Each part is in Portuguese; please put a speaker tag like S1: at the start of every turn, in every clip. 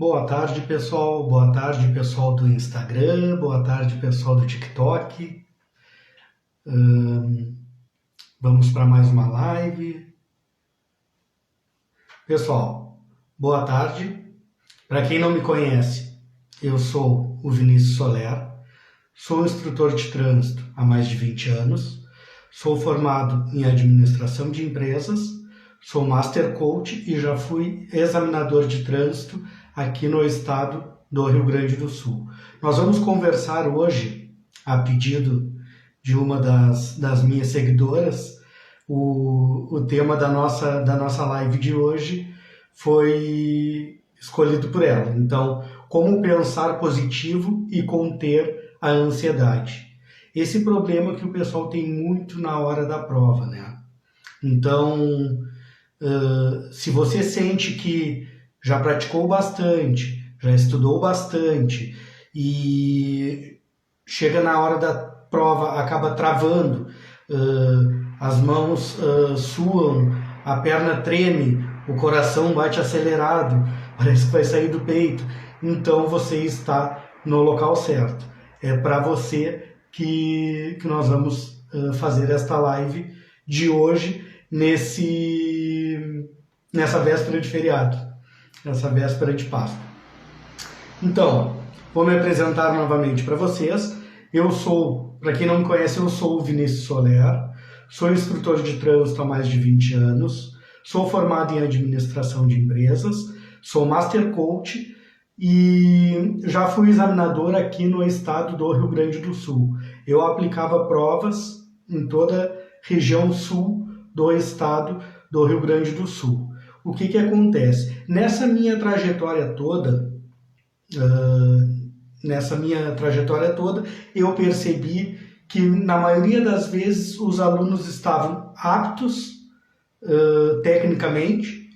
S1: Boa tarde, pessoal. Boa tarde, pessoal do Instagram. Boa tarde, pessoal do TikTok. Vamos para mais uma live. Pessoal, boa tarde. Para quem não me conhece, eu sou o Vinícius Soler. Sou instrutor de trânsito há mais de 20 anos. Sou formado em administração de empresas. Sou Master Coach e já fui examinador de trânsito aqui no estado do Rio Grande do Sul. Nós vamos conversar hoje, a pedido de uma das minhas seguidoras, o tema da nossa live de hoje foi escolhido por ela. Então, como pensar positivo e conter a ansiedade. Esse problema que o pessoal tem muito na hora da prova, né? Então, se você sente que já praticou bastante, já estudou bastante e chega na hora da prova, acaba travando, as mãos suam, a perna treme, o coração bate acelerado, parece que vai sair do peito, então você está no local certo. É para você que nós vamos fazer esta live de hoje, nessa véspera de feriado, nessa véspera de Páscoa. Então, vou me apresentar novamente para vocês. Eu sou, para quem não me conhece, eu sou o Vinícius Soler, sou instrutor de trânsito há mais de 20 anos, sou formado em administração de empresas, sou Master Coach e já fui examinador aqui no estado do Rio Grande do Sul. Eu aplicava provas em toda a região sul do estado do Rio Grande do Sul. O que acontece? Nessa minha trajetória toda, eu percebi que na maioria das vezes os alunos estavam aptos tecnicamente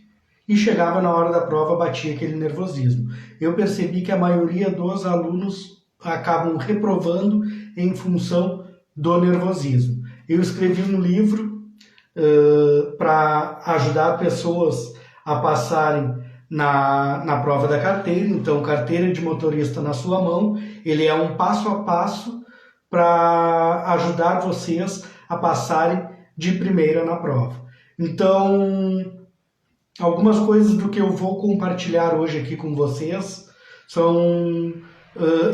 S1: e chegava na hora da prova, batia aquele nervosismo. Eu percebi que a maioria dos alunos acabam reprovando em função do nervosismo. Eu escrevi um livro para ajudar pessoas a passarem na prova da carteira. Então, carteira de motorista na sua mão, ele é um passo a passo para ajudar vocês a passarem de primeira na prova. Então, algumas coisas do que eu vou compartilhar hoje aqui com vocês são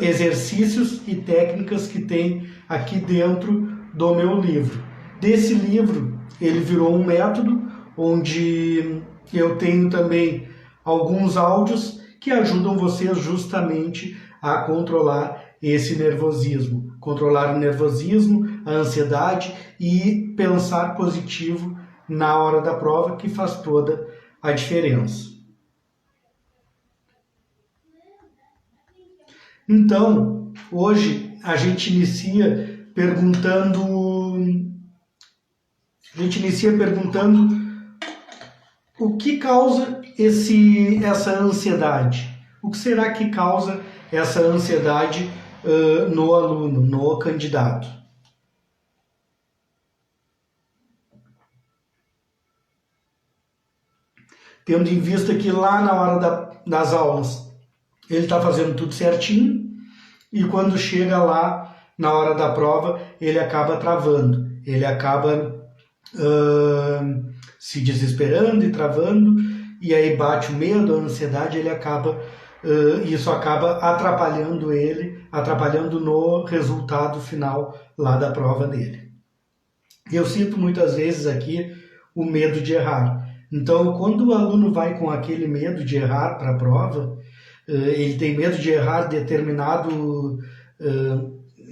S1: exercícios e técnicas que tem aqui dentro do meu livro. Desse livro, ele virou um método onde eu tenho também alguns áudios que ajudam vocês justamente a controlar esse nervosismo. Controlar o nervosismo, a ansiedade e pensar positivo na hora da prova, que faz toda a diferença. Então, hoje a gente inicia perguntando o que causa essa ansiedade. O que será que causa essa ansiedade no aluno, no candidato? Tendo em vista que lá na hora das aulas ele está fazendo tudo certinho e quando chega lá na hora da prova ele acaba travando, ele acaba se desesperando e travando, e aí bate o medo, a ansiedade, isso acaba atrapalhando ele, atrapalhando no resultado final lá da prova dele. Eu cito muitas vezes aqui o medo de errar. Então, quando o aluno vai com aquele medo de errar para a prova, ele tem medo de errar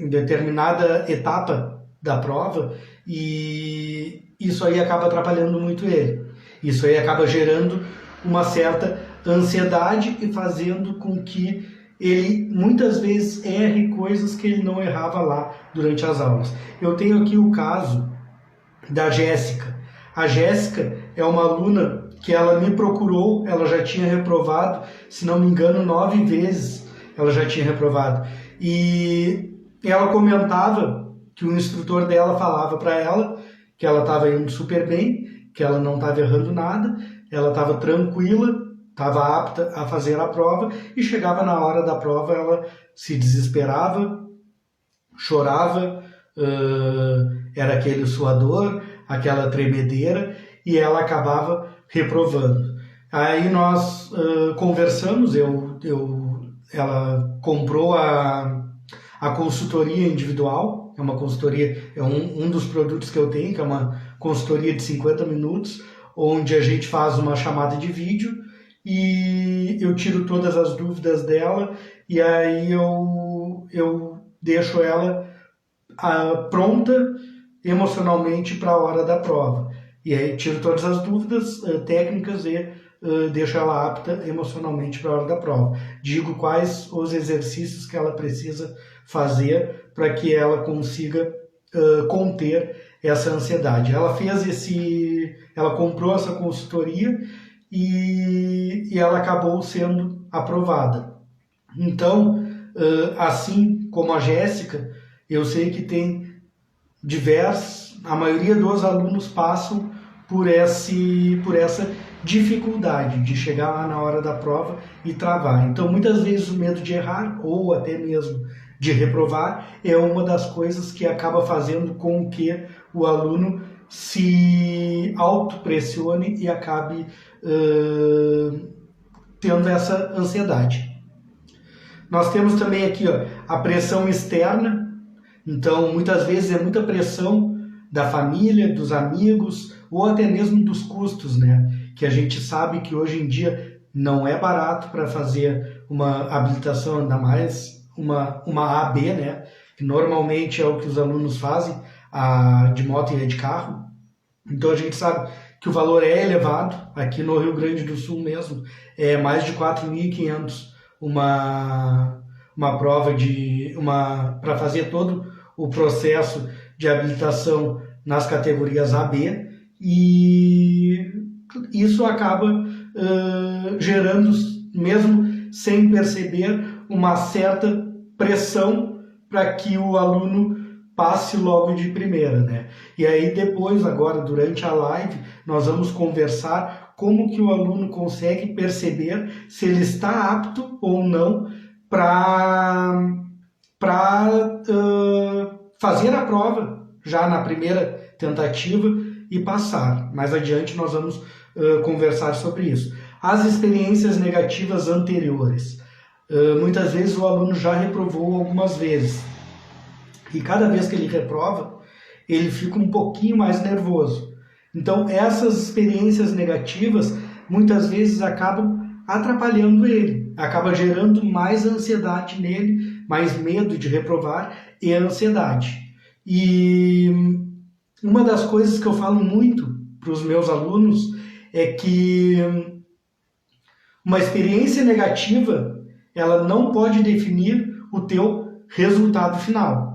S1: determinada etapa da prova, e isso aí acaba atrapalhando muito ele. Isso aí acaba gerando uma certa ansiedade e fazendo com que ele muitas vezes erre coisas que ele não errava lá durante as aulas. Eu tenho aqui o caso da Jéssica. A Jéssica é uma aluna que ela me procurou, ela já tinha reprovado, se não me engano, 9 vezes ela já tinha reprovado. E ela comentava que o instrutor dela falava para ela que ela estava indo super bem, que ela não estava errando nada, ela estava tranquila, estava apta a fazer a prova e chegava na hora da prova, ela se desesperava, chorava, era aquele suador, aquela tremedeira, e ela acabava reprovando. Aí nós conversamos, ela comprou a consultoria individual, é uma consultoria, é um dos produtos que eu tenho, que é uma consultoria de 50 minutos, onde a gente faz uma chamada de vídeo e eu tiro todas as dúvidas dela e aí eu deixo ela pronta emocionalmente para a hora da prova. E aí tiro todas as dúvidas técnicas e deixo ela apta emocionalmente para a hora da prova. Digo quais os exercícios que ela precisa fazer para que ela consiga conter essa ansiedade. Ela comprou essa consultoria e ela acabou sendo aprovada. Então, assim como a Jéssica, eu sei que tem a maioria dos alunos passam por essa dificuldade de chegar lá na hora da prova e travar. Então, muitas vezes o medo de errar ou até mesmo de reprovar é uma das coisas que acaba fazendo com que o aluno se autopressione e acabe tendo essa ansiedade. Nós temos também aqui a pressão externa. Então, muitas vezes é muita pressão da família, dos amigos ou até mesmo dos custos, né? Que a gente sabe que hoje em dia não é barato para fazer uma habilitação, ainda mais uma AB, né? Que normalmente é o que os alunos fazem, de moto e de carro. Então a gente sabe que o valor é elevado. Aqui no Rio Grande do Sul mesmo é mais de 4.500 uma prova para fazer todo o processo de habilitação nas categorias AB, e isso acaba gerando, mesmo sem perceber, uma certa pressão para que o aluno passe logo de primeira, né? E aí depois, agora, durante a live, nós vamos conversar como que o aluno consegue perceber se ele está apto ou não para fazer a prova já na primeira tentativa e passar. Mais adiante nós vamos conversar sobre isso. As experiências negativas anteriores. Muitas vezes o aluno já reprovou algumas vezes. E cada vez que ele reprova, ele fica um pouquinho mais nervoso. Então, essas experiências negativas, muitas vezes acabam atrapalhando ele. Acaba gerando mais ansiedade nele, mais medo de reprovar e ansiedade. E uma das coisas que eu falo muito para os meus alunos é que uma experiência negativa, ela não pode definir o teu resultado final.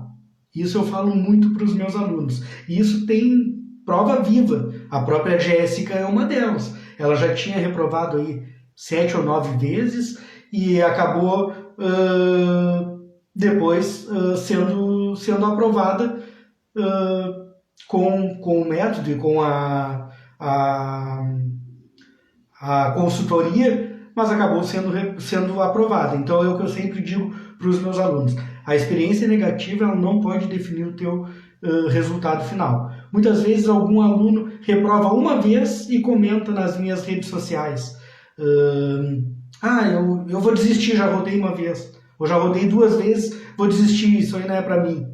S1: Isso eu falo muito para os meus alunos. E isso tem prova viva. A própria Jéssica é uma delas. Ela já tinha reprovado aí 7 ou 9 vezes e acabou depois sendo aprovada com o método e com a consultoria, mas acabou sendo aprovada. Então é o que eu sempre digo para os meus alunos. A experiência negativa ela não pode definir o teu resultado final. Muitas vezes algum aluno reprova uma vez e comenta nas minhas redes sociais: eu vou desistir, já rodei uma vez. Ou já rodei 2 vezes, vou desistir, isso aí não é para mim.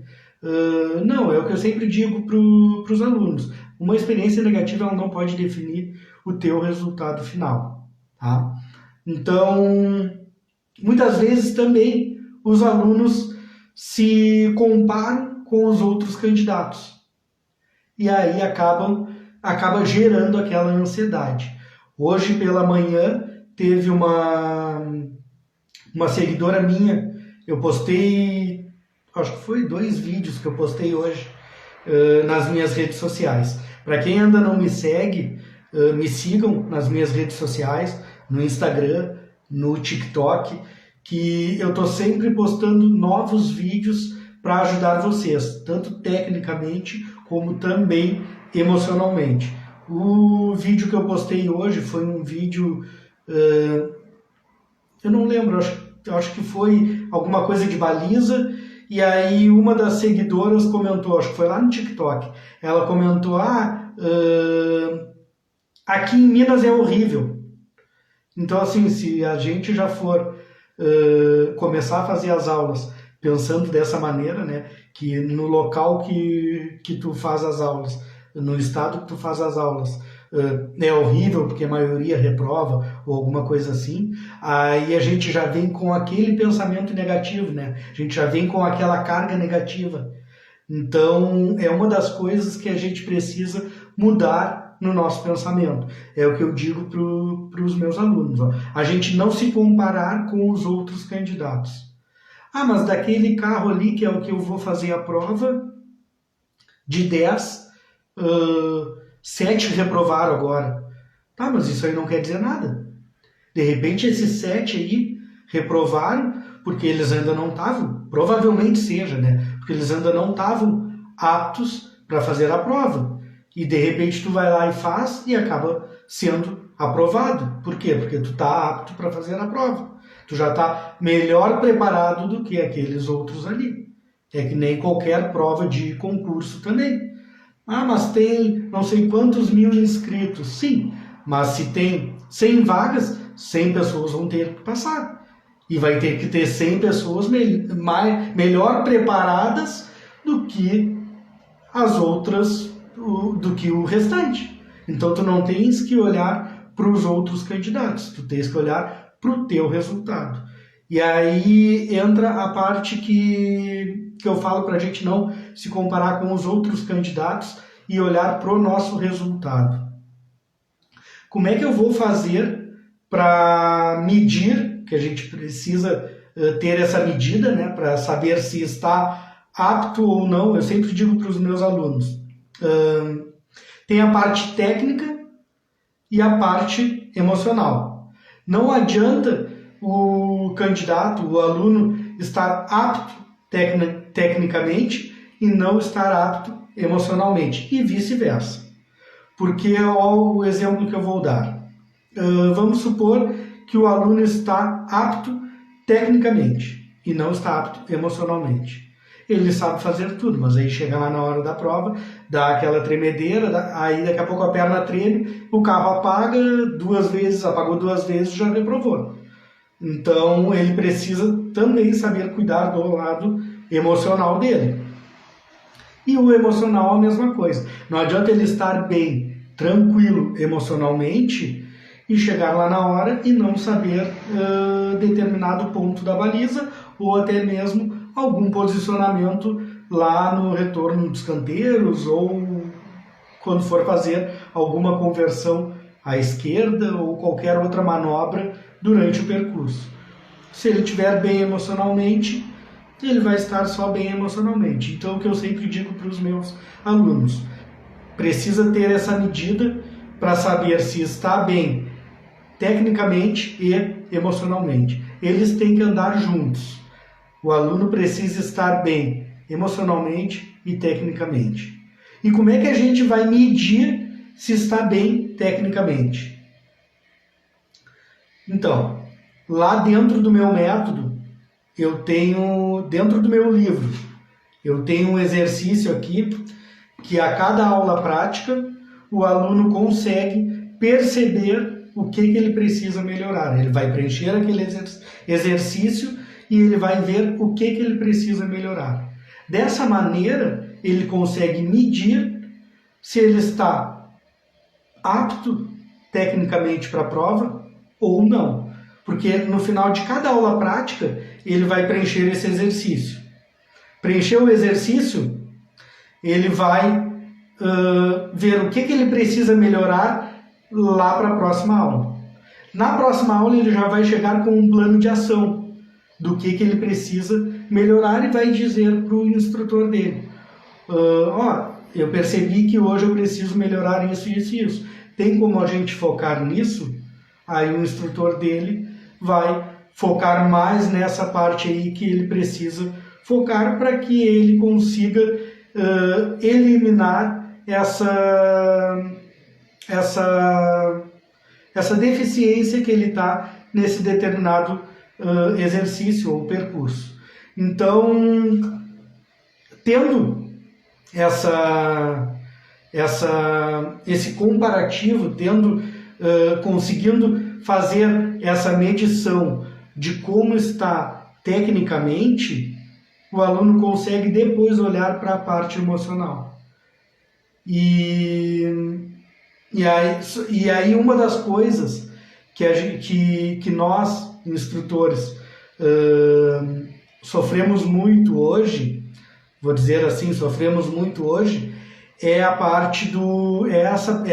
S1: Não, é o que eu sempre digo para os alunos. Uma experiência negativa ela não pode definir o teu resultado final. Tá? Então, muitas vezes também os alunos se comparam com os outros candidatos. E aí acaba gerando aquela ansiedade. Hoje pela manhã teve uma seguidora minha, eu postei, acho que foi 2 vídeos que eu postei hoje nas minhas redes sociais. Para quem ainda não me segue, me sigam nas minhas redes sociais, no Instagram, no TikTok, que eu estou sempre postando novos vídeos para ajudar vocês, tanto tecnicamente como também emocionalmente. O vídeo que eu postei hoje foi um vídeo Eu não lembro, acho que foi alguma coisa de baliza, e aí uma das seguidoras comentou, acho que foi lá no TikTok, ela comentou, aqui em Minas é horrível. Então, assim, se a gente já for começar a fazer as aulas pensando dessa maneira, né, que no local que tu faz as aulas, no estado que tu faz as aulas, é horrível porque a maioria reprova ou alguma coisa assim, aí a gente já vem com aquele pensamento negativo, né? A gente já vem com aquela carga negativa. Então, é uma das coisas que a gente precisa mudar no nosso pensamento. É o que eu digo para os meus alunos. Ó. A gente não se comparar com os outros candidatos. Mas daquele carro ali, que é o que eu vou fazer a prova, de 10, 7 reprovaram agora. Mas isso aí não quer dizer nada. De repente, esses 7 aí reprovaram porque eles ainda não estavam, provavelmente seja, né? Porque eles ainda não estavam aptos para fazer a prova. E de repente tu vai lá e faz e acaba sendo aprovado. Por quê? Porque tu está apto para fazer a prova. Tu já está melhor preparado do que aqueles outros ali. É que nem qualquer prova de concurso também. Mas tem não sei quantos mil inscritos. Sim, mas se tem 100 vagas, 100 pessoas vão ter que passar. E vai ter que ter 100 pessoas melhor preparadas do que as outras, do que o restante. Então tu não tens que olhar para os outros candidatos, tu tens que olhar para o teu resultado. E aí entra a parte que eu falo para a gente não se comparar com os outros candidatos e olhar para o nosso resultado. Como é que eu vou fazer para medir, que a gente precisa ter essa medida, né, para saber se está apto ou não? Eu sempre digo para os meus alunos, tem a parte técnica e a parte emocional. Não adianta o candidato, o aluno, estar apto tecnicamente e não estar apto emocionalmente, e vice-versa. Porque, olha o exemplo que eu vou dar. Vamos supor que o aluno está apto tecnicamente e não está apto emocionalmente. Ele sabe fazer tudo, mas aí chega lá na hora da prova, dá aquela tremedeira, aí daqui a pouco a perna treme, o carro apaga 2 vezes, apagou 2 vezes, já reprovou. Então ele precisa também saber cuidar do lado emocional dele. E o emocional é a mesma coisa. Não adianta ele estar bem, tranquilo emocionalmente e chegar lá na hora e não saber determinado ponto da baliza ou até mesmo algum posicionamento lá no retorno dos canteiros ou quando for fazer alguma conversão à esquerda ou qualquer outra manobra durante o percurso. Se ele estiver bem emocionalmente, ele vai estar só bem emocionalmente. Então, o que eu sempre digo para os meus alunos, precisa ter essa medida para saber se está bem tecnicamente e emocionalmente. Eles têm que andar juntos. O aluno precisa estar bem emocionalmente e tecnicamente. E como é que a gente vai medir se está bem tecnicamente? Então, lá dentro do meu método, eu tenho, dentro do meu livro, eu tenho um exercício aqui que a cada aula prática o aluno consegue perceber o que ele precisa melhorar. Ele vai preencher aquele exercício e ele vai ver o que ele precisa melhorar. Dessa maneira, ele consegue medir se ele está apto tecnicamente para a prova ou não. Porque no final de cada aula prática, ele vai preencher esse exercício. Preencher o exercício, ele vai ver o que ele precisa melhorar lá para a próxima aula. Na próxima aula, ele já vai chegar com um plano de ação do que ele precisa melhorar e vai dizer para o instrutor dele. Eu percebi que hoje eu preciso melhorar isso, isso e isso. Tem como a gente focar nisso? Aí o instrutor dele vai focar mais nessa parte aí que ele precisa focar para que ele consiga eliminar essa deficiência que ele está nesse determinado exercício ou percurso. Então, tendo esse comparativo, conseguindo fazer essa medição de como está tecnicamente, o aluno consegue depois olhar para a parte emocional. E aí uma das coisas que nós, instrutores, sofremos muito hoje, vou dizer assim, sofremos muito hoje, é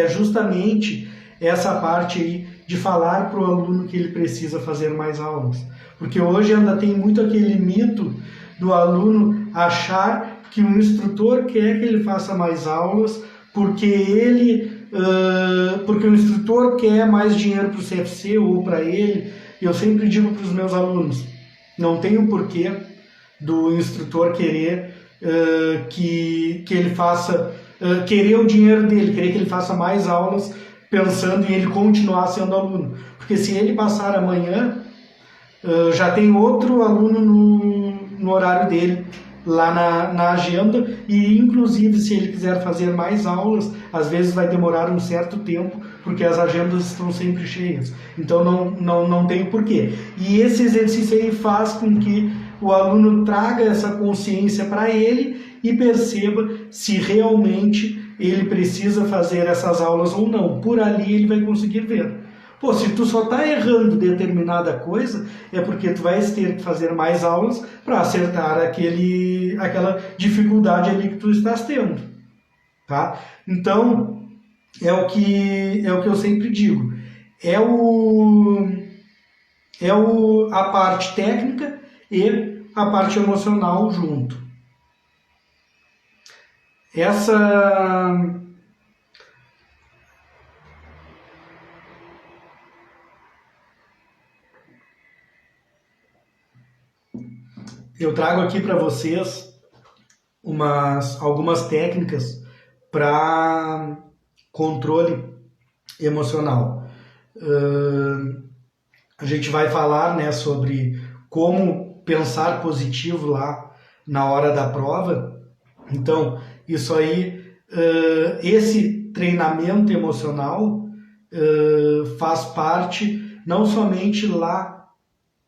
S1: justamente essa parte aí de falar para o aluno que ele precisa fazer mais aulas. Porque hoje ainda tem muito aquele mito do aluno achar que o instrutor quer que ele faça mais aulas porque o instrutor quer mais dinheiro para o CFC ou para ele. Eu sempre digo para os meus alunos, não tem o porquê do instrutor querer que ele faça, querer o dinheiro dele, querer que ele faça mais aulas pensando em ele continuar sendo aluno. Porque se ele passar amanhã, já tem outro aluno no horário dele, lá na agenda, e inclusive se ele quiser fazer mais aulas, às vezes vai demorar um certo tempo, porque as agendas estão sempre cheias. Então não tem o porquê. E esse exercício aí faz com que o aluno traga essa consciência para ele e perceba se realmente ele precisa fazer essas aulas ou não. Por ali ele vai conseguir ver. Pô, se tu só está errando determinada coisa, é porque tu vais ter que fazer mais aulas para acertar aquela dificuldade ali que tu estás tendo, tá? Então, é o que eu sempre digo. A parte técnica e a parte emocional junto. Eu trago aqui para vocês algumas técnicas para controle emocional. A gente vai falar, né, sobre como pensar positivo lá na hora da prova. Então, isso aí, esse treinamento emocional faz parte não somente lá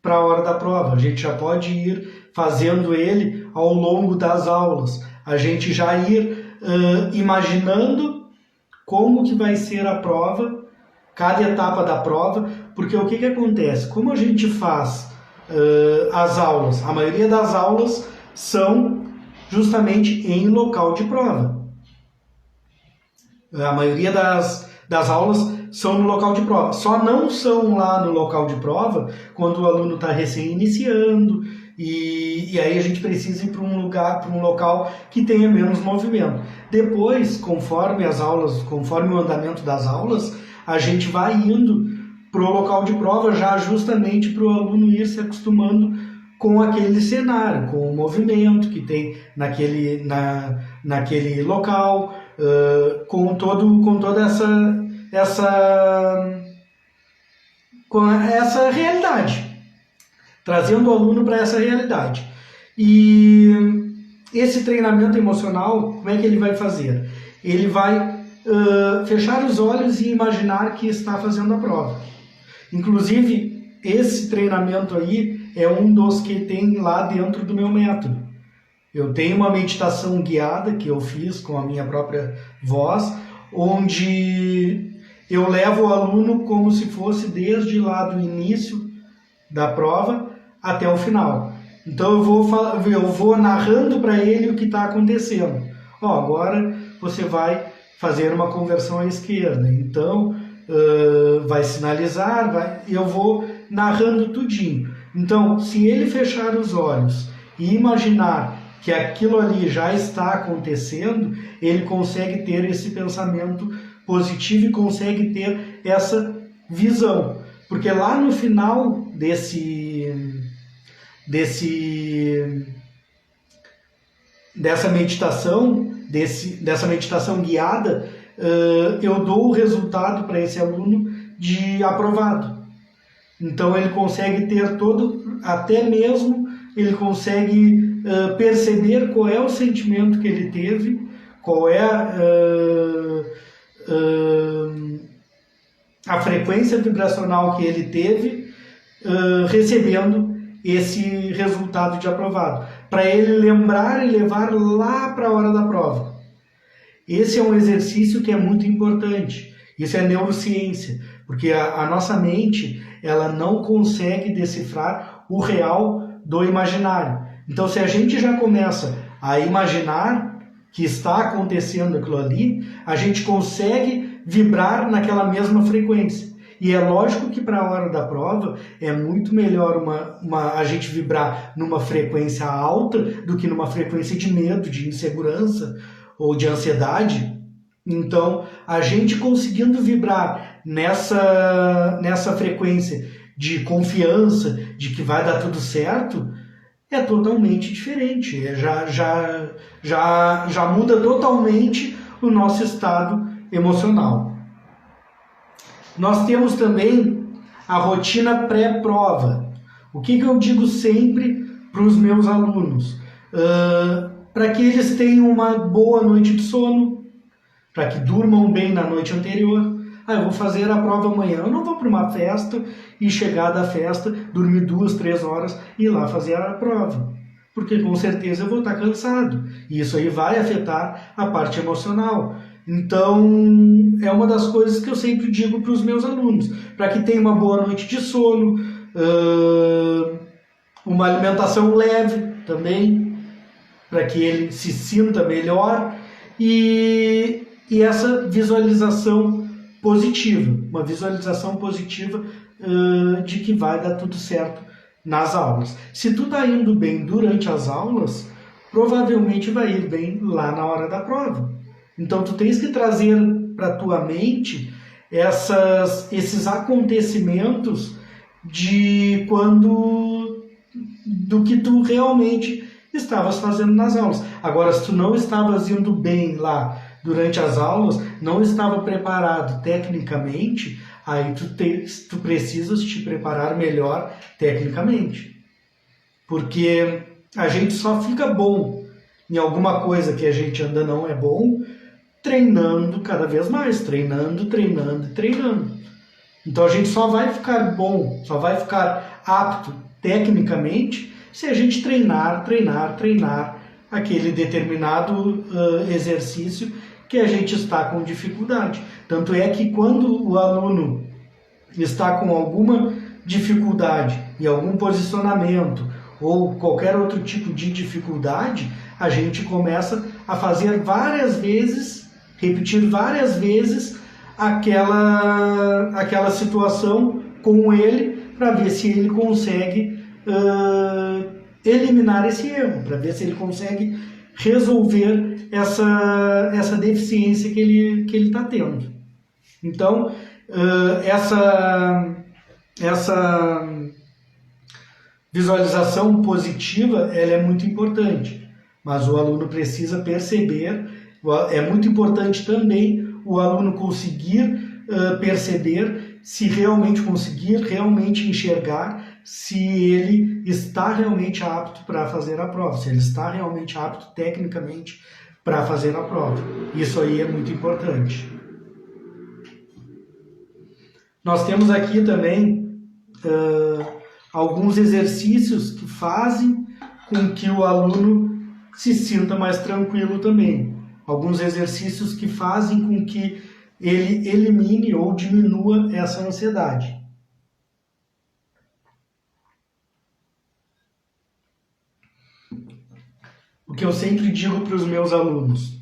S1: para a hora da prova, a gente já pode ir fazendo ele ao longo das aulas, a gente já ir imaginando como que vai ser a prova, cada etapa da prova, porque o que acontece? Como a gente faz as aulas, a maioria das aulas são justamente em local de prova. A maioria das aulas são no local de prova. Só não são lá no local de prova quando o aluno está recém-iniciando e aí a gente precisa ir para um local que tenha menos movimento. Depois, conforme o andamento das aulas, a gente vai indo para o local de prova já justamente para o aluno ir se acostumando com aquele cenário, com o movimento que tem naquele local, com toda essa realidade, trazendo o aluno para essa realidade. E esse treinamento emocional, como é que ele vai fazer? Ele vai fechar os olhos e imaginar que está fazendo a prova. Inclusive, esse treinamento aí é um dos que tem lá dentro do meu método. Eu tenho uma meditação guiada que eu fiz com a minha própria voz, onde eu levo o aluno como se fosse desde lá do início da prova até o final. Então eu vou narrando para ele o que está acontecendo. Agora você vai fazer uma conversão à esquerda, então vai sinalizar, eu vou narrando tudinho. Então, se ele fechar os olhos e imaginar que aquilo ali já está acontecendo, ele consegue ter esse pensamento positivo e consegue ter essa visão. Porque lá no final dessa meditação guiada, eu dou o resultado para esse aluno de aprovado. Então ele consegue ter até mesmo ele consegue perceber qual é o sentimento que ele teve, qual é a frequência vibracional que ele teve recebendo esse resultado de aprovado, para ele lembrar e levar lá para a hora da prova. Esse é um exercício que é muito importante. Isso é neurociência, porque a nossa mente ela não consegue decifrar o real do imaginário. Então, se a gente já começa a imaginar que está acontecendo aquilo ali, a gente consegue vibrar naquela mesma frequência. E é lógico que para a hora da prova é muito melhor a gente vibrar numa frequência alta do que numa frequência de medo, de insegurança ou de ansiedade. Então, a gente conseguindo vibrar nessa frequência de confiança, de que vai dar tudo certo, é totalmente diferente. Já muda totalmente o nosso estado emocional. Nós temos também a rotina pré-prova. O que eu digo sempre para os meus alunos? Para que eles tenham uma boa noite de sono, para que durmam bem na noite anterior. Eu vou fazer a prova amanhã. Eu não vou para uma festa e chegar da festa, dormir 2, 3 horas e ir lá fazer a prova. Porque com certeza eu vou estar cansado. E isso aí vai afetar a parte emocional. Então, é uma das coisas que eu sempre digo para os meus alunos. Para que tenha uma boa noite de sono, uma alimentação leve também, para que ele se sinta melhor. E essa visualização positiva, uma visualização positiva de que vai dar tudo certo nas aulas. Se tu está indo bem durante as aulas, provavelmente vai ir bem lá na hora da prova. Então tu tens que trazer para a tua mente esses acontecimentos do que tu realmente estavas fazendo nas aulas. Agora, se tu não estavas indo bem lá durante as aulas, não estava preparado tecnicamente, aí tu precisas te preparar melhor tecnicamente. Porque a gente só fica bom em alguma coisa que a gente ainda não é bom, treinando cada vez mais, treinando. Então a gente só vai ficar bom, só vai ficar apto tecnicamente se a gente treinar aquele determinado exercício que a gente está com dificuldade. Tanto é que quando o aluno está com alguma dificuldade em algum posicionamento ou qualquer outro tipo de dificuldade, a gente começa a fazer várias vezes, repetir várias vezes aquela situação com ele, para ver se ele consegue eliminar esse erro, para ver se ele consegue resolver essa deficiência que ele está tendo. Então, essa visualização positiva ela é muito importante, mas o aluno precisa perceber, é muito importante também o aluno conseguir perceber, se realmente conseguir realmente enxergar se ele está realmente apto para fazer a prova, se ele está realmente apto tecnicamente para fazer a prova. Isso aí é muito importante. Nós temos aqui também alguns exercícios que fazem com que o aluno se sinta mais tranquilo também. Alguns exercícios que fazem com que ele elimine ou diminua essa ansiedade. O que eu sempre digo para os meus alunos: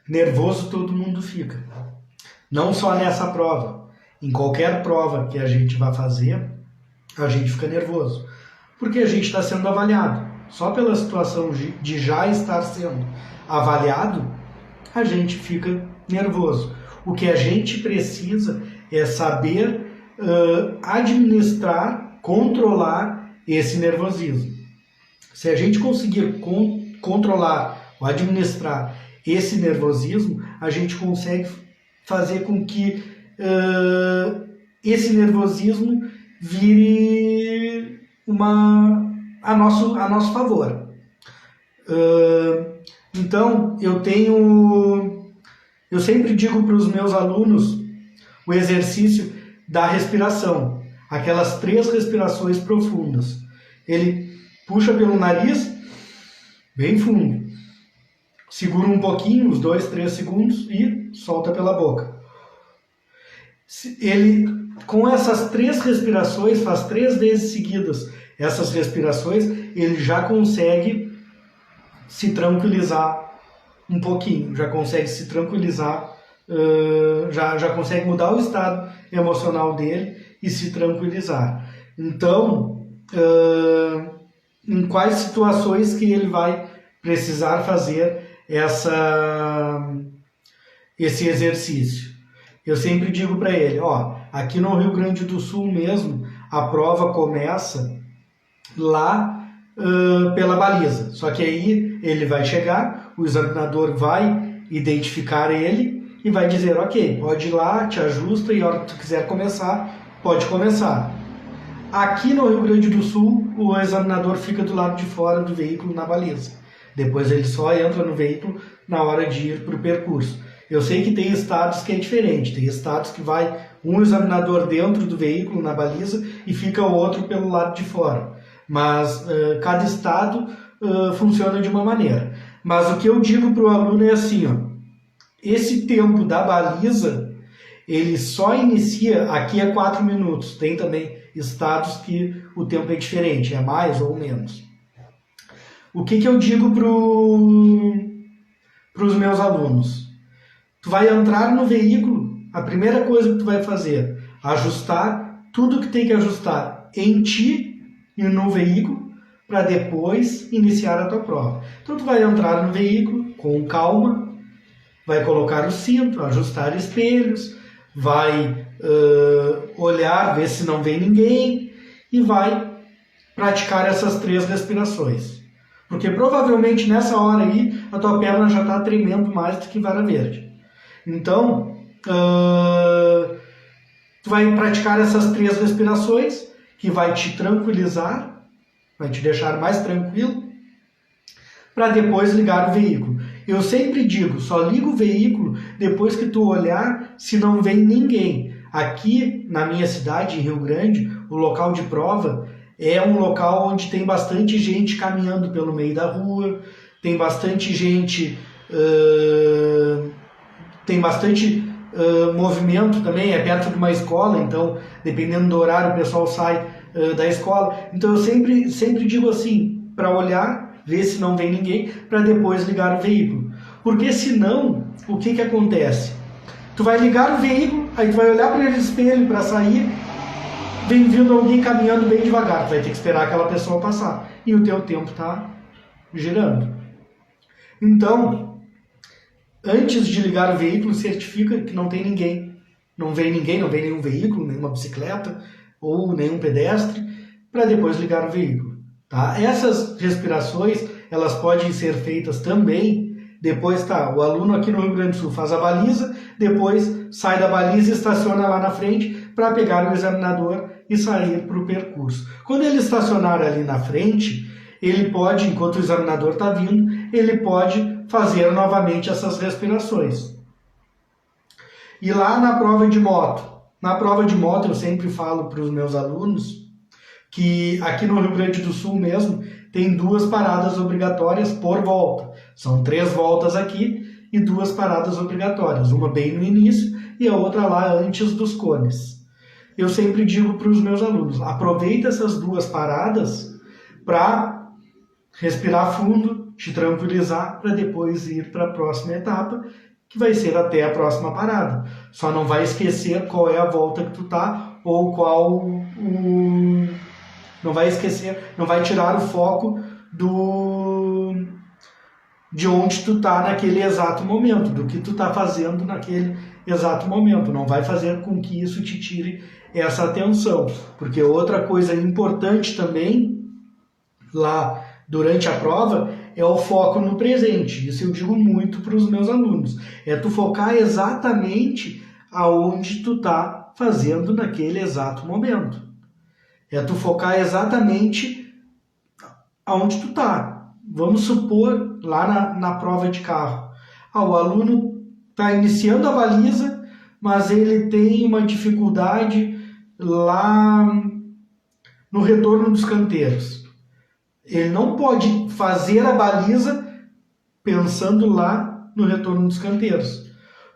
S1: nervoso todo mundo fica. Não só nessa prova. Em qualquer prova que a gente vai fazer, a gente fica nervoso. Porque a gente está sendo avaliado. Só pela situação de já estar sendo avaliado, a gente fica nervoso. O que a gente precisa é saber administrar, controlar esse nervosismo. Se a gente conseguir controlar ou administrar esse nervosismo, a gente consegue fazer com que esse nervosismo vire a nosso favor. Então, eu sempre digo para os meus alunos o exercício da respiração, aquelas 3 respirações profundas. Ele puxa pelo nariz, bem fundo, segura um pouquinho, uns 2, 3 segundos e solta pela boca. Ele, com essas 3 respirações, faz 3 vezes seguidas essas respirações, ele já consegue se tranquilizar um pouquinho, já consegue se tranquilizar, já consegue mudar o estado emocional dele e se tranquilizar. Então, em quais situações que ele vai precisar fazer esse exercício? Eu sempre digo para ele, aqui no Rio Grande do Sul mesmo, a prova começa lá pela baliza. Só que aí ele vai chegar, o examinador vai identificar ele e vai dizer, ok, pode ir lá, te ajusta e a hora que tu quiser começar, pode começar. Aqui no Rio Grande do Sul, o examinador fica do lado de fora do veículo na baliza. Depois ele só entra no veículo na hora de ir para o percurso. Eu sei que tem estados que é diferente, tem estados que vai um examinador dentro do veículo na baliza e fica o outro pelo lado de fora. Mas cada estado funciona de uma maneira. Mas o que eu digo para o aluno é assim, esse tempo da baliza, ele só inicia aqui a 4 minutos. Tem também estados que o tempo é diferente, é mais ou menos. O que eu digo para os meus alunos? Tu vai entrar no veículo, a primeira coisa que tu vai fazer, ajustar tudo que tem que ajustar em ti e no veículo, para depois iniciar a tua prova. Então tu vai entrar no veículo com calma, vai colocar o cinto, ajustar espelhos, vai olhar, ver se não vem ninguém e vai praticar essas 3 respirações. Porque provavelmente nessa hora aí a tua perna já está tremendo mais do que vara verde. Então, tu vai praticar essas 3 respirações que vai te tranquilizar, vai te deixar mais tranquilo, para depois ligar o veículo. Eu sempre digo, só liga o veículo depois que tu olhar se não vem ninguém. Aqui na minha cidade, em Rio Grande, o local de prova é um local onde tem bastante gente caminhando pelo meio da rua, tem bastante gente, tem bastante movimento também, é perto de uma escola, então dependendo do horário o pessoal sai da escola. Então eu sempre digo assim, para olhar, ver se não vem ninguém, para depois ligar o veículo. Porque senão, o que acontece? Tu vai ligar o veículo, aí tu vai olhar para o espelho para sair, vem vindo alguém caminhando bem devagar, tu vai ter que esperar aquela pessoa passar, e o teu tempo está girando. Então, antes de ligar o veículo, certifica que não tem ninguém. Não vem ninguém, não vem nenhum veículo, nenhuma bicicleta ou nenhum pedestre, para depois ligar o veículo. Tá? Essas respirações, elas podem ser feitas também. Depois, o aluno aqui no Rio Grande do Sul faz a baliza, depois sai da baliza e estaciona lá na frente para pegar o examinador e sair para o percurso. Quando ele estacionar ali na frente, ele pode, enquanto o examinador está vindo, ele pode fazer novamente essas respirações. E lá na prova de moto eu sempre falo para os meus alunos que aqui no Rio Grande do Sul mesmo tem 2 paradas obrigatórias por volta. São 3 voltas aqui e 2 paradas obrigatórias, uma bem no início e a outra lá antes dos cones. Eu sempre digo para os meus alunos, aproveita essas 2 paradas para respirar fundo, te tranquilizar, para depois ir para a próxima etapa, que vai ser até a próxima parada. Só não vai esquecer qual é a volta que tu tá, ou não vai esquecer, não vai tirar o foco de onde tu tá naquele exato momento, do que tu tá fazendo naquele exato momento. Não vai fazer com que isso te tire essa atenção. Porque outra coisa importante também, lá durante a prova, é o foco no presente. Isso eu digo muito para os meus alunos. É tu focar exatamente aonde tu tá fazendo naquele exato momento. É tu focar exatamente aonde tu tá. Vamos supor, lá na prova de carro. O aluno está iniciando a baliza, mas ele tem uma dificuldade lá no retorno dos canteiros. Ele não pode fazer a baliza pensando lá no retorno dos canteiros,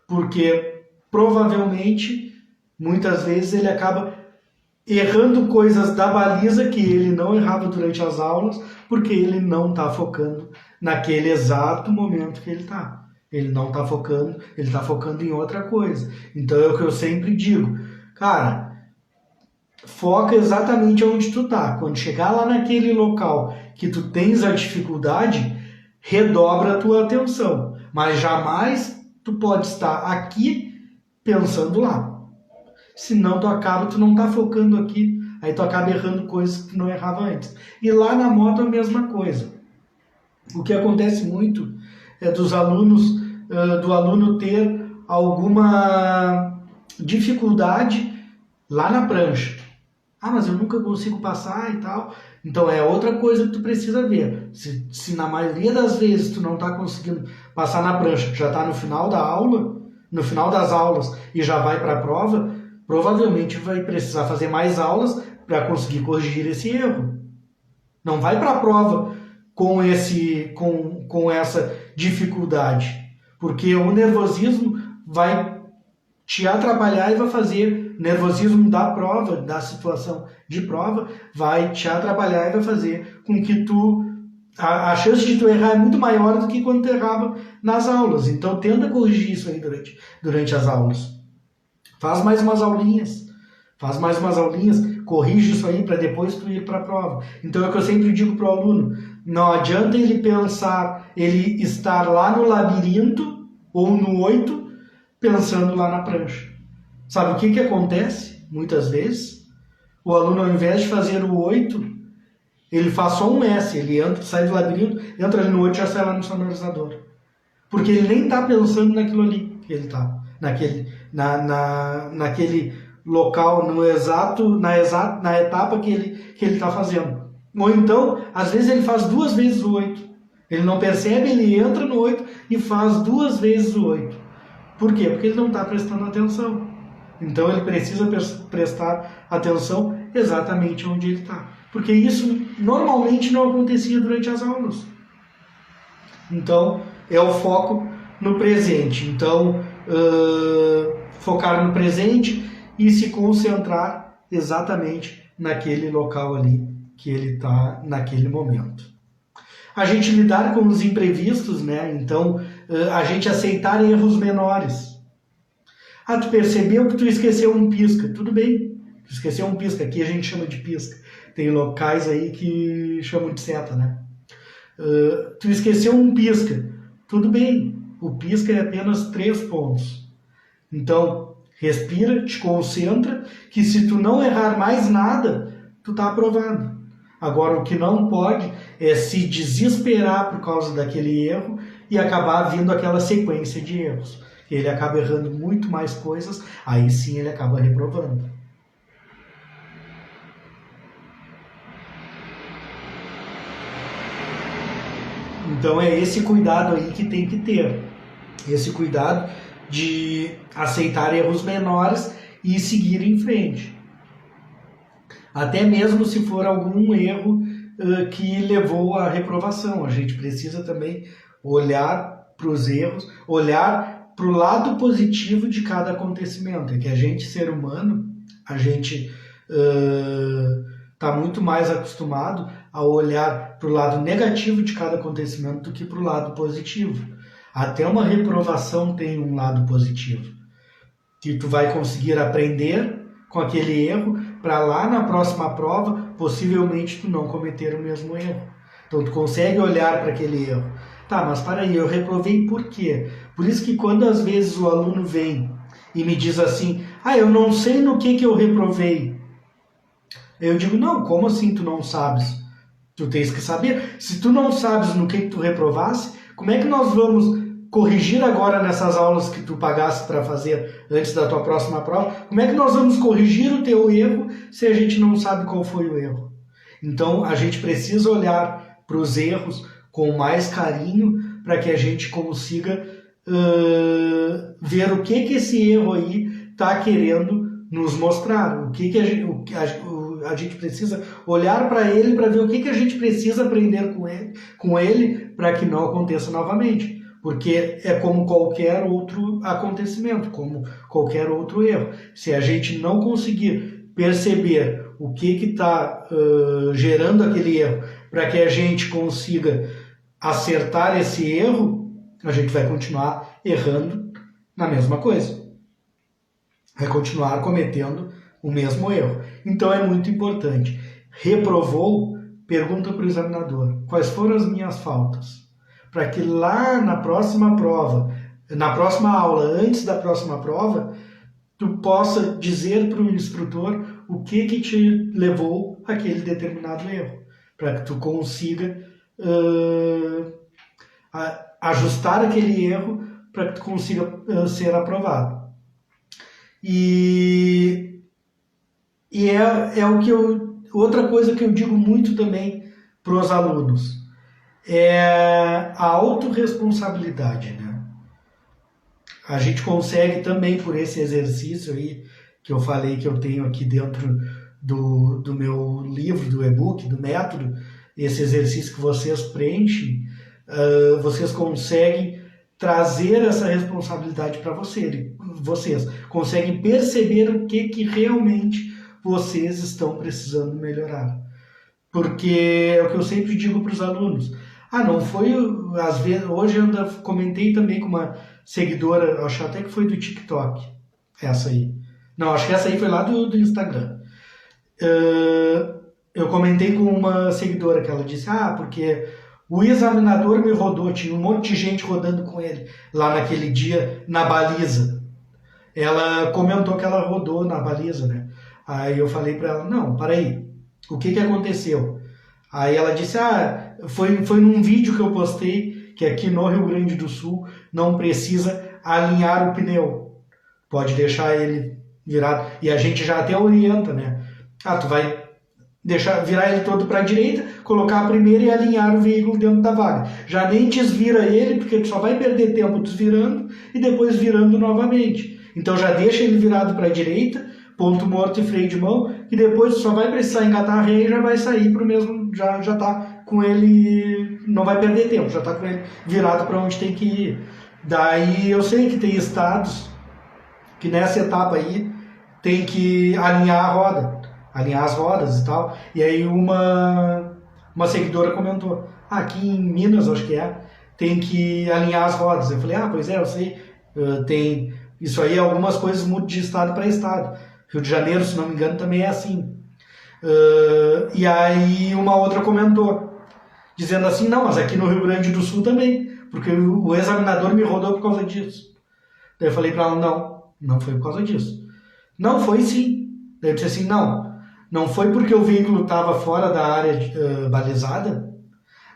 S1: porque provavelmente, muitas vezes, ele acaba errando coisas da baliza que ele não errava durante as aulas, porque ele não está focando naquele exato momento que ele está. Ele não está focando, ele está focando em outra coisa. Então é o que eu sempre digo, cara, foca exatamente onde tu tá. Quando chegar lá naquele local que tu tens a dificuldade, redobra a tua atenção. Mas jamais tu pode estar aqui pensando lá. Senão tu não tá focando aqui, aí tu acaba errando coisas que tu não errava antes. E lá na moto a mesma coisa. O que acontece muito é do aluno ter alguma dificuldade lá na prancha. Mas eu nunca consigo passar e tal. Então é outra coisa que tu precisa ver. Se na maioria das vezes tu não está conseguindo passar na prancha, já está no final da aula, no final das aulas e já vai para a prova, provavelmente vai precisar fazer mais aulas para conseguir corrigir esse erro. Não vai para a prova com essa dificuldade, porque o nervosismo vai te atrapalhar e vai fazer, nervosismo da prova, da situação de prova, vai te atrapalhar e vai fazer com que a chance de tu errar é muito maior do que quando tu errava nas aulas. Então tenta corrigir isso aí durante as aulas. Faz mais umas aulinhas, corrige isso aí para depois tu ir para a prova. Então é o que eu sempre digo para o aluno, não adianta ele estar lá no labirinto ou no 8, pensando lá na prancha. Sabe o que acontece muitas vezes? O aluno, ao invés de fazer o 8, ele faz só um S, ele sai do labirinto, entra ali no 8 e já sai lá no sonorizador. Porque ele nem está pensando naquilo ali que ele está, naquele local, na etapa que ele está fazendo. Ou então, às vezes ele faz 2 vezes o 8. Ele não percebe, ele entra no 8 e faz 2 vezes o 8. Por quê? Porque ele não está prestando atenção. Então ele precisa prestar atenção exatamente onde ele está. Porque isso normalmente não acontecia durante as aulas. Então é o foco no presente. Então focar no presente e se concentrar exatamente naquele local ali que ele está naquele momento. A gente lidar com os imprevistos, né? Então a gente aceitar erros menores. Tu percebeu que tu esqueceu um pisca. Tudo bem, tu esqueceu um pisca. Aqui a gente chama de pisca. Tem locais aí que chamam de seta, né? Tu esqueceu um pisca. Tudo bem, o pisca é apenas 3 pontos. Então, respira, te concentra, que se tu não errar mais nada, tu tá aprovado. Agora, o que não pode é se desesperar por causa daquele erro e acabar vindo aquela sequência de erros. Ele acaba errando muito mais coisas, aí sim ele acaba reprovando. Então é esse cuidado aí que tem que ter. Esse cuidado de aceitar erros menores e seguir em frente. Até mesmo se for algum erro que levou à reprovação. A gente precisa também olhar para os erros, olhar para o lado positivo de cada acontecimento. É que a gente, ser humano, a gente está muito mais acostumado a olhar para o lado negativo de cada acontecimento do que para o lado positivo. Até uma reprovação tem um lado positivo, que tu vai conseguir aprender com aquele erro para lá na próxima prova, possivelmente tu não cometer o mesmo erro. Então tu consegue olhar para aquele erro. Tá, mas para aí, eu reprovei por quê? Por isso que quando às vezes o aluno vem e me diz assim, eu não sei no que eu reprovei. Eu digo, não, como assim tu não sabes? Tu tens que saber. Se tu não sabes no que tu reprovasse, como é que nós vamos corrigir agora nessas aulas que tu pagasse para fazer antes da tua próxima prova? Como é que nós vamos corrigir o teu erro se a gente não sabe qual foi o erro? Então, a gente precisa olhar para os erros com mais carinho para que a gente consiga ver o que esse erro aí está querendo nos mostrar, o que a gente precisa olhar para ele para ver o que a gente precisa aprender com ele para que não aconteça novamente. Porque é como qualquer outro acontecimento, como qualquer outro erro. Se a gente não conseguir perceber o que está gerando aquele erro para que a gente consiga acertar esse erro, a gente vai continuar errando na mesma coisa. Vai continuar cometendo o mesmo erro. Então é muito importante. Reprovou, pergunta para o examinador: quais foram as minhas faltas? Para que lá na próxima prova, na próxima aula, antes da próxima prova, tu possa dizer para o instrutor o que te levou àquele determinado erro. Para que tu consiga ajustar aquele erro para que tu consiga ser aprovado. E é o que outra coisa que eu digo muito também para os alunos é a autorresponsabilidade, né? A gente consegue também por esse exercício aí que eu falei que eu tenho aqui dentro do meu livro, do e-book, do método, esse exercício que vocês preenchem, vocês conseguem trazer essa responsabilidade para vocês conseguem perceber o que realmente vocês estão precisando melhorar. Porque é o que eu sempre digo para os alunos. Não foi, às vezes, hoje eu comentei também com uma seguidora, acho até que foi do TikTok, essa aí. Não, acho que essa aí foi lá do Instagram. Eu comentei com uma seguidora que ela disse, porque o examinador me rodou, tinha um monte de gente rodando com ele lá naquele dia na baliza. Ela comentou que ela rodou na baliza, né? Aí eu falei para ela, não, para aí, o que aconteceu? Aí ela disse, foi num vídeo que eu postei, que aqui no Rio Grande do Sul não precisa alinhar o pneu. Pode deixar ele virado. E a gente já até orienta, né? Tu vai virar ele todo para a direita, colocar a primeira e alinhar o veículo dentro da vaga. Já nem desvira ele, porque tu só vai perder tempo desvirando e depois virando novamente. Então já deixa ele virado para a direita, ponto morto e freio de mão, e depois só vai precisar engatar a ré e já vai sair para o mesmo, já está com ele, não vai perder tempo, já está com ele virado para onde tem que ir. Daí eu sei que tem estados que nessa etapa aí tem que alinhar a roda, alinhar as rodas e tal, e aí uma seguidora comentou, aqui em Minas, acho que tem que alinhar as rodas. Eu falei, pois é, eu sei, tem, isso aí algumas coisas mudam de estado para estado. Rio de Janeiro, se não me engano, também é assim. E aí uma outra comentou, dizendo assim, não, mas aqui no Rio Grande do Sul também, porque o examinador me rodou por causa disso. Daí eu falei para ela, não foi por causa disso. Não, foi sim. Daí eu disse assim, não foi porque o veículo estava fora da área balizada?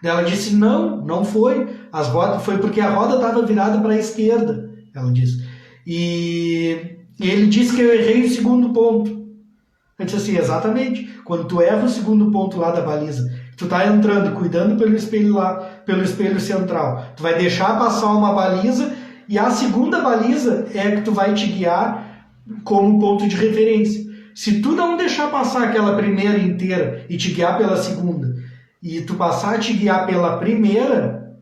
S1: Daí ela disse, não foi. Foi porque a roda estava virada para a esquerda, ela disse. E ele disse que eu errei o segundo ponto. Eu disse assim, exatamente. Quando tu erra o segundo ponto lá da baliza, tu tá entrando, cuidando pelo espelho lá, pelo espelho central, tu vai deixar passar uma baliza e a segunda baliza é que tu vai te guiar como ponto de referência. Se tu não deixar passar aquela primeira inteira e te guiar pela segunda, e tu passar a te guiar pela primeira,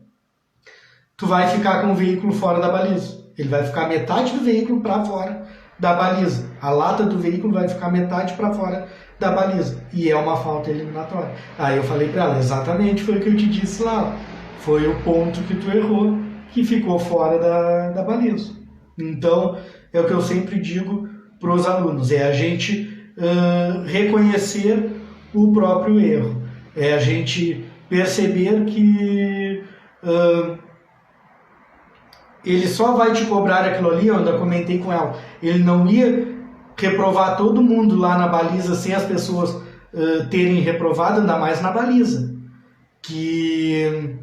S1: tu vai ficar com o veículo fora da baliza. Ele vai ficar metade do veículo para fora da baliza. A lata do veículo vai ficar metade para fora da baliza. E é uma falta eliminatória. Aí eu falei para ela, exatamente foi o que eu te disse lá. Foi o ponto que tu errou, que ficou fora da baliza. Então, é o que eu sempre digo para os alunos, é a gente reconhecer o próprio erro. É a gente perceber que ele só vai te cobrar aquilo ali, eu ainda comentei com ela, ele não ia reprovar todo mundo lá na baliza sem as pessoas terem reprovado, ainda mais na baliza. Que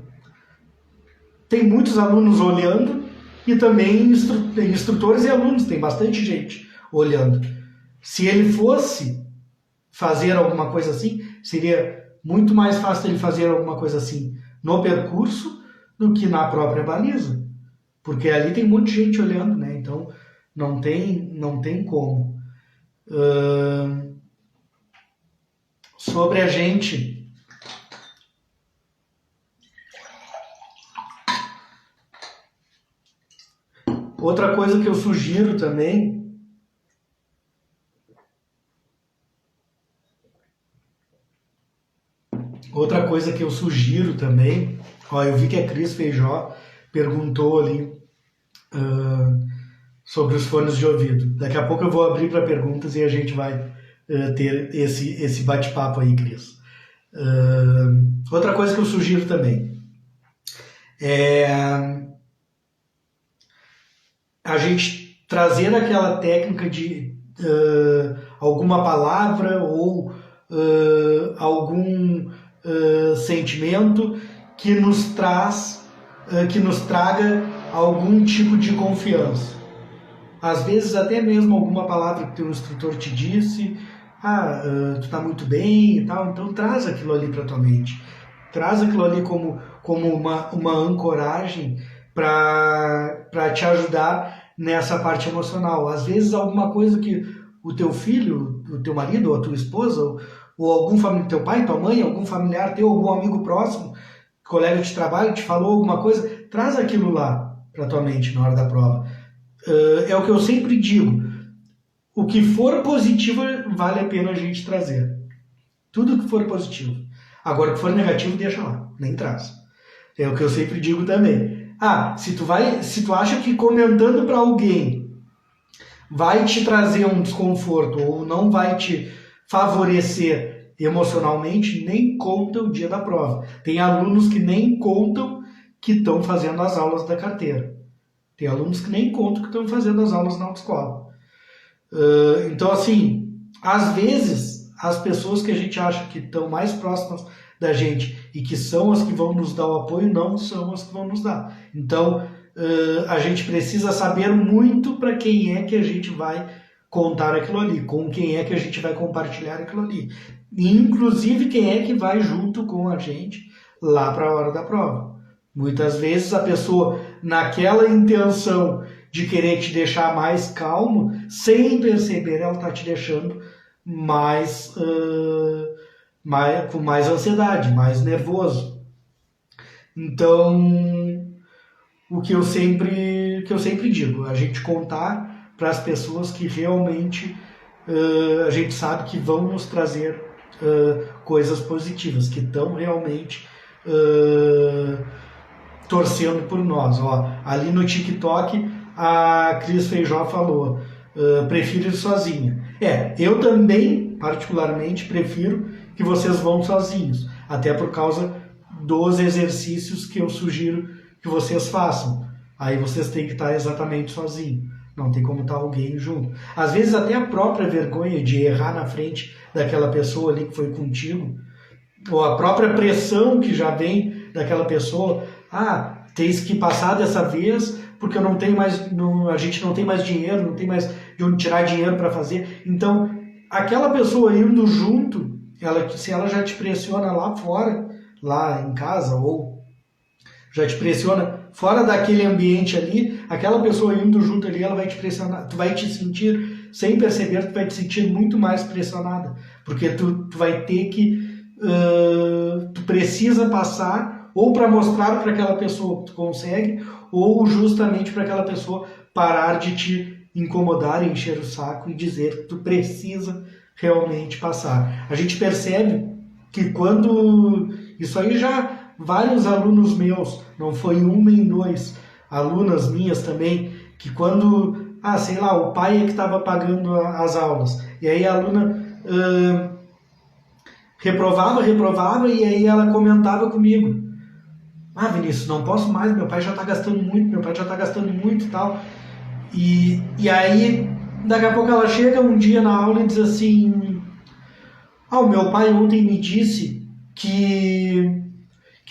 S1: tem muitos alunos olhando e também instrutores e alunos, tem bastante gente olhando. Se ele fosse fazer alguma coisa assim, seria muito mais fácil ele fazer alguma coisa assim no percurso do que na própria baliza. Porque ali tem um monte de gente olhando, né? Então não tem como. Sobre a gente... Outra coisa que eu sugiro também... Ó, eu vi que a Cris Feijó perguntou ali sobre os fones de ouvido. Daqui a pouco eu vou abrir para perguntas e a gente vai ter esse bate-papo aí, Cris. Outra coisa que eu sugiro também é a gente trazer aquela técnica de alguma palavra ou algum sentimento que nos traga algum tipo de confiança. Às vezes até mesmo alguma palavra que teu instrutor te disse, tu tá muito bem e tal, então traz aquilo ali para tua mente. Traz aquilo ali como uma ancoragem para te ajudar nessa parte emocional. Às vezes alguma coisa que o teu filho, o teu marido ou a tua esposa ou algum familiar, teu pai, tua mãe, algum familiar teu, algum amigo próximo, colega de trabalho, te falou alguma coisa, traz aquilo lá para tua mente na hora da prova. É o que eu sempre digo, o que for positivo vale a pena a gente trazer. Tudo que for positivo. Agora, o que for negativo, deixa lá, nem traz. É o que eu sempre digo também. Se tu acha que comentando para alguém vai te trazer um desconforto ou não vai te favorecer emocionalmente, nem conta o dia da prova. Tem alunos que nem contam que estão fazendo as aulas da carteira. Tem alunos que nem contam que estão fazendo as aulas na autoescola. Então, assim, às vezes, as pessoas que a gente acha que estão mais próximas da gente e que são as que vão nos dar o apoio, não são as que vão nos dar. Então, a gente precisa saber muito para quem é que a gente vai contar aquilo ali, com quem é que a gente vai compartilhar aquilo ali. E, inclusive, quem é que vai junto com a gente lá para a hora da prova. Muitas vezes a pessoa, naquela intenção de querer te deixar mais calmo, sem perceber, ela está te deixando com mais ansiedade, mais nervoso. Então, o que eu sempre digo, a gente contar para as pessoas que realmente a gente sabe que vão nos trazer coisas positivas, que estão realmente torcendo por nós. Ó, ali no TikTok, a Cris Feijó falou, prefiro ir sozinha. Eu também, particularmente, prefiro que vocês vão sozinhos, até por causa dos exercícios que eu sugiro que vocês façam. Aí vocês têm que estar exatamente sozinhos, não tem como estar alguém junto. Às vezes até a própria vergonha de errar na frente daquela pessoa ali que foi contigo, ou a própria pressão que já vem daquela pessoa, tens que passar dessa vez porque eu não tenho mais, a gente não tem mais dinheiro, não tem mais de onde tirar dinheiro para fazer. Então, aquela pessoa indo junto, se ela já te pressiona lá fora, lá em casa, ou já te pressiona fora daquele ambiente ali, aquela pessoa indo junto ali, ela vai te pressionar, tu vai te sentir, sem perceber, tu vai te sentir muito mais pressionada, porque tu vai ter que, tu precisa passar, ou para mostrar para aquela pessoa que tu consegue, ou justamente para aquela pessoa parar de te incomodar, encher o saco e dizer que tu precisa realmente passar. A gente percebe que quando... Isso aí já vários alunos meus, não foi um nem dois, alunas minhas também, que quando, sei lá, o pai é que estava pagando as aulas, e aí a aluna reprovava, e aí ela comentava comigo, Vinícius, não posso mais, meu pai já está gastando muito e tal. E aí, daqui a pouco ela chega um dia na aula e diz assim, o meu pai ontem me disse que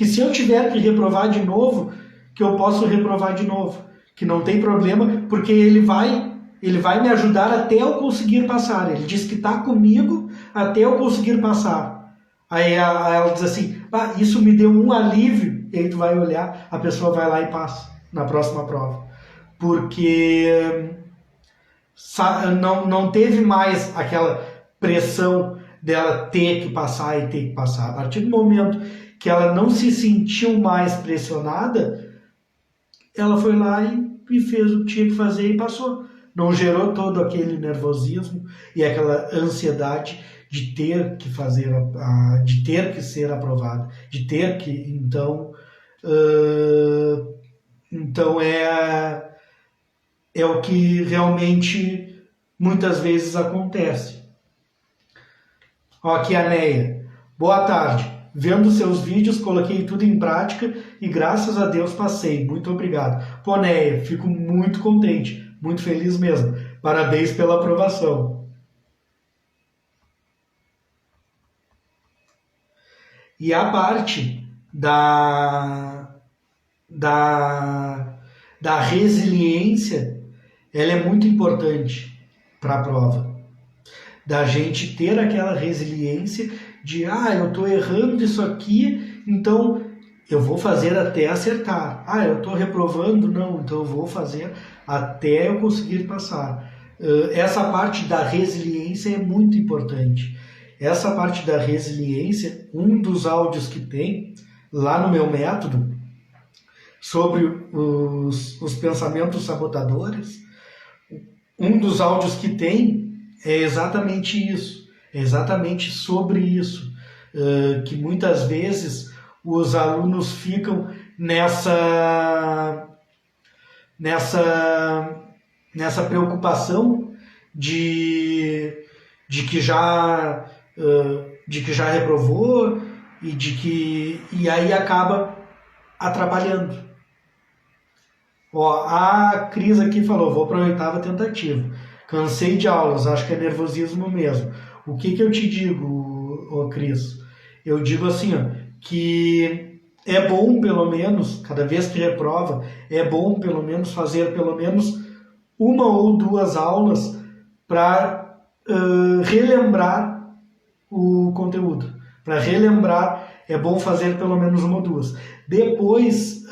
S1: se eu tiver que reprovar de novo, que eu posso reprovar de novo, que não tem problema, porque ele vai me ajudar até eu conseguir passar. Ele diz que está comigo até eu conseguir passar. Aí ela diz assim, isso me deu um alívio. E aí tu vai olhar, a pessoa vai lá e passa na próxima prova. Porque não teve mais aquela pressão dela ter que passar e ter que passar. A partir do momento que ela não se sentiu mais pressionada, ela foi lá e fez o que tinha que fazer e passou. Não gerou todo aquele nervosismo e aquela ansiedade de ter que fazer, de ter que ser aprovada, de ter que, então é o que realmente muitas vezes acontece. Ó, aqui a Neia. Boa tarde. Vendo seus vídeos, coloquei tudo em prática e graças a Deus passei. Muito obrigado. Pô, Neia, fico muito contente, muito feliz mesmo. Parabéns pela aprovação. E a parte da resiliência, ela é muito importante para a prova. Da gente ter aquela resiliência de, eu estou errando isso aqui, então eu vou fazer até acertar. Eu estou reprovando? Não, então eu vou fazer até eu conseguir passar. Essa parte da resiliência é muito importante. Essa parte da resiliência, um dos áudios que tem lá no meu método, sobre os pensamentos sabotadores, um dos áudios que tem é exatamente isso, é exatamente sobre isso, que muitas vezes os alunos ficam nessa preocupação de que já reprovou e aí acaba atrapalhando. Ó, a Cris aqui falou, vou para a 8ª tentativa. Cansei de aulas, acho que é nervosismo mesmo. O que eu te digo, ô Cris? Eu digo assim, que é bom pelo menos, cada vez que reprova, é bom pelo menos fazer pelo menos 1 ou 2 aulas para relembrar o conteúdo. Para relembrar, é bom fazer pelo menos 1 ou 2. Depois,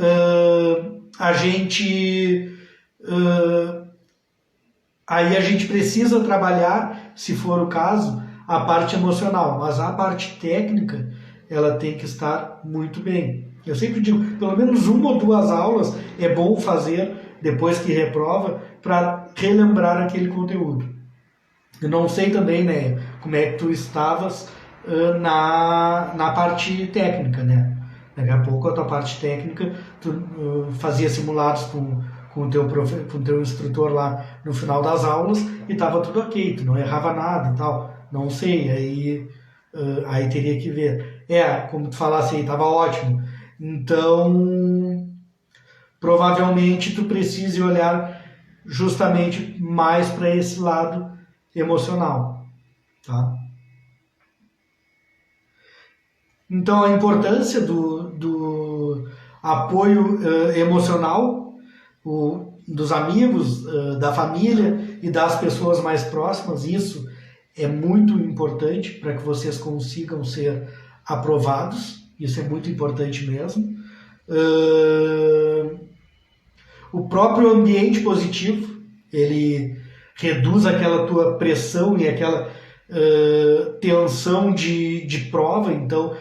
S1: aí a gente precisa trabalhar, se for o caso, a parte emocional, mas a parte técnica, ela tem que estar muito bem. Eu sempre digo, pelo menos 1 ou 2 aulas é bom fazer depois que reprova para relembrar aquele conteúdo. Eu não sei também, né, como é que tu estavas na parte técnica, né? Daqui a pouco a tua parte técnica, tu fazia simulados com o teu instrutor lá no final das aulas e estava tudo ok, tu não errava nada e tal. Não sei, aí teria que ver. Como tu falasse aí, estava ótimo. Então, provavelmente tu precise olhar justamente mais para esse lado emocional, tá? Então, a importância do apoio emocional dos amigos, da família e das pessoas mais próximas, isso é muito importante para que vocês consigam ser aprovados, isso é muito importante mesmo. O próprio ambiente positivo, ele reduz aquela tua pressão e aquela tensão de prova, então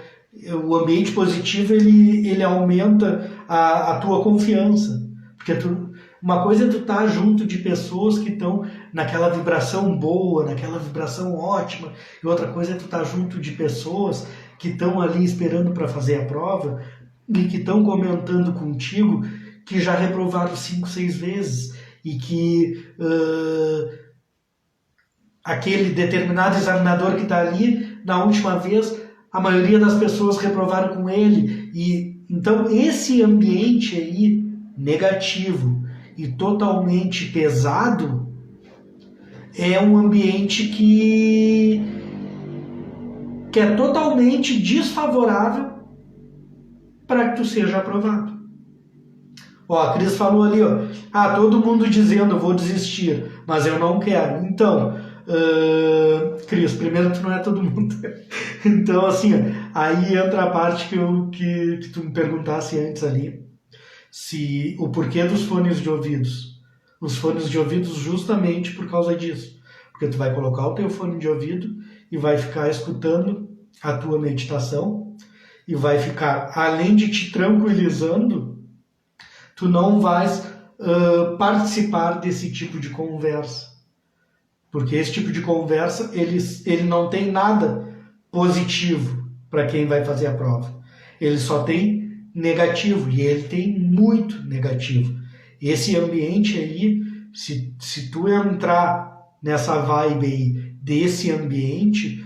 S1: o ambiente positivo ele aumenta a tua confiança, porque uma coisa é tu estar junto de pessoas que estão naquela vibração boa, naquela vibração ótima, e outra coisa é tu estar junto de pessoas que estão ali esperando para fazer a prova e que estão comentando contigo que já reprovaram 5, 6 vezes e que aquele determinado examinador que está ali, na última vez, a maioria das pessoas reprovaram com ele. E então esse ambiente aí negativo e totalmente pesado é um ambiente que é totalmente desfavorável para que tu seja aprovado. Ó, a Cris falou ali, ó, todo mundo dizendo eu vou desistir, mas eu não quero. Então, Cris, primeiro tu não é todo mundo. Então, assim, aí entra a parte que tu me perguntasse antes ali, se o porquê dos fones de ouvidos. Os fones de ouvidos justamente por causa disso. Porque tu vai colocar o teu fone de ouvido e vai ficar escutando a tua meditação e vai ficar, além de te tranquilizando, tu não vais participar desse tipo de conversa. Porque esse tipo de conversa, ele não tem nada positivo para quem vai fazer a prova. Ele só tem negativo, e ele tem muito negativo. Esse ambiente aí, se tu entrar nessa vibe aí desse ambiente,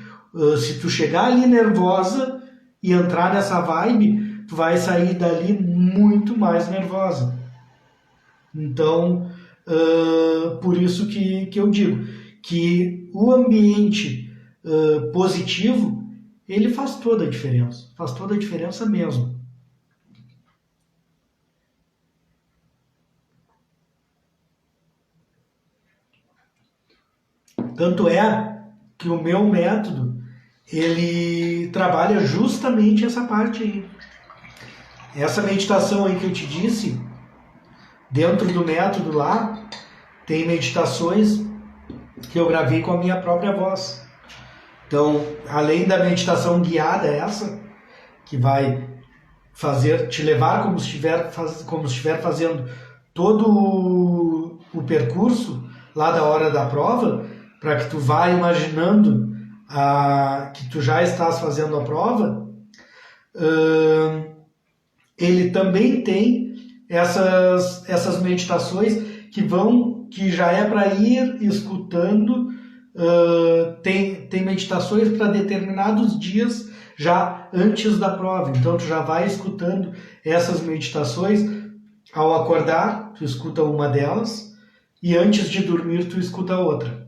S1: se tu chegar ali nervosa e entrar nessa vibe, tu vai sair dali muito mais nervosa. Então, por isso que eu digo que o ambiente positivo, ele faz toda a diferença. Faz toda a diferença mesmo. Tanto é que o meu método, ele trabalha justamente essa parte aí. Essa meditação aí que eu te disse, dentro do método lá, tem meditações que eu gravei com a minha própria voz. Então, além da meditação guiada essa, que vai te levar como se estiver fazendo todo o percurso lá da hora da prova, para que tu vá imaginando que tu já estás fazendo a prova, ele também tem essas meditações que já é para ir escutando. Tem meditações para determinados dias já antes da prova, então tu já vai escutando essas meditações. Ao acordar, tu escuta uma delas, e antes de dormir tu escuta outra.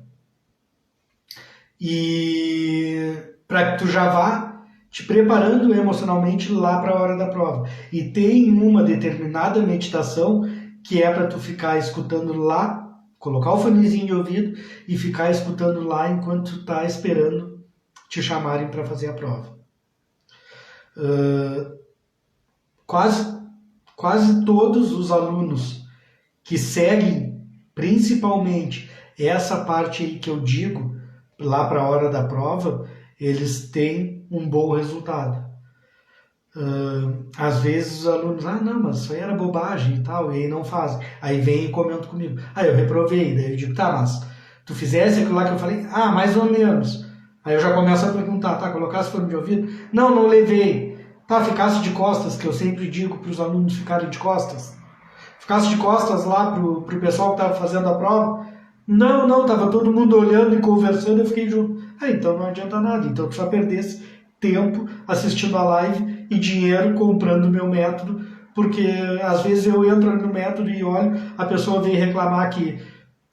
S1: E para que tu já vá te preparando emocionalmente lá para a hora da prova. E tem uma determinada meditação que é para tu ficar escutando lá, colocar o fonezinho de ouvido e ficar escutando lá enquanto tu tá esperando te chamarem para fazer a prova. Quase todos os alunos que seguem principalmente essa parte aí que eu digo, lá para a hora da prova, eles têm um bom resultado. Às vezes os alunos, não, mas isso aí era bobagem e tal, e aí não fazem. Aí vem e comentam comigo, eu reprovei. Daí eu digo, mas tu fizesse aquilo lá que eu falei? Mais ou menos. Aí eu já começo a perguntar, colocasse fone de ouvido? Não levei. Ficasse de costas, que eu sempre digo para os alunos ficarem de costas. Ficasse de costas lá pro pessoal que estava fazendo a prova? Não, estava todo mundo olhando e conversando, eu fiquei junto. Então não adianta nada, então tu só perdesse tempo assistindo a live e dinheiro comprando o meu método, porque às vezes eu entro no método e olho, a pessoa vem reclamar que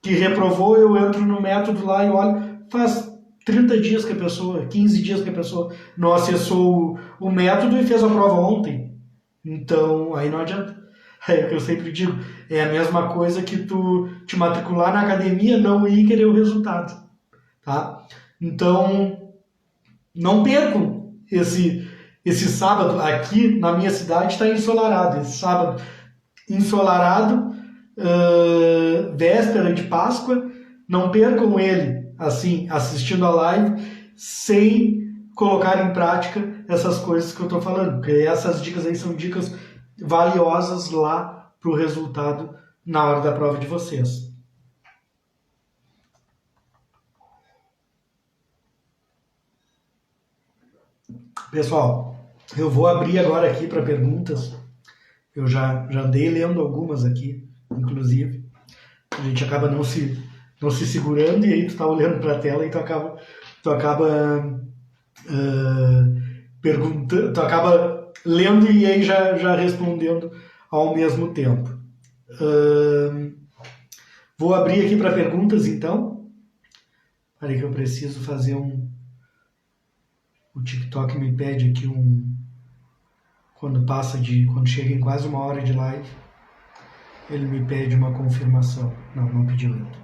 S1: reprovou, eu entro no método lá e olho, faz 30 dias que a pessoa, 15 dias que a pessoa não acessou o método e fez a prova ontem. Então, aí não adianta. É o que eu sempre digo, é a mesma coisa que tu te matricular na academia, não ir querer o resultado, tá? Então, não percam esse sábado. Aqui na minha cidade está ensolarado, esse sábado ensolarado, véspera de Páscoa. Não percam ele, assim, assistindo a live, sem colocar em prática essas coisas que eu estou falando, porque essas dicas aí são dicas valiosas lá para o resultado na hora da prova de vocês. Pessoal, eu vou abrir agora aqui para perguntas. Eu já andei lendo algumas aqui, inclusive. A gente acaba não se segurando, e aí tu tá olhando para a tela e tu acaba perguntando, tu acaba lendo e aí já respondendo ao mesmo tempo. Vou abrir aqui para perguntas, então. Peraí que eu preciso fazer o TikTok me pede aqui quando chega em quase uma hora de live, Ele me pede uma confirmação. Não, não pediu ainda.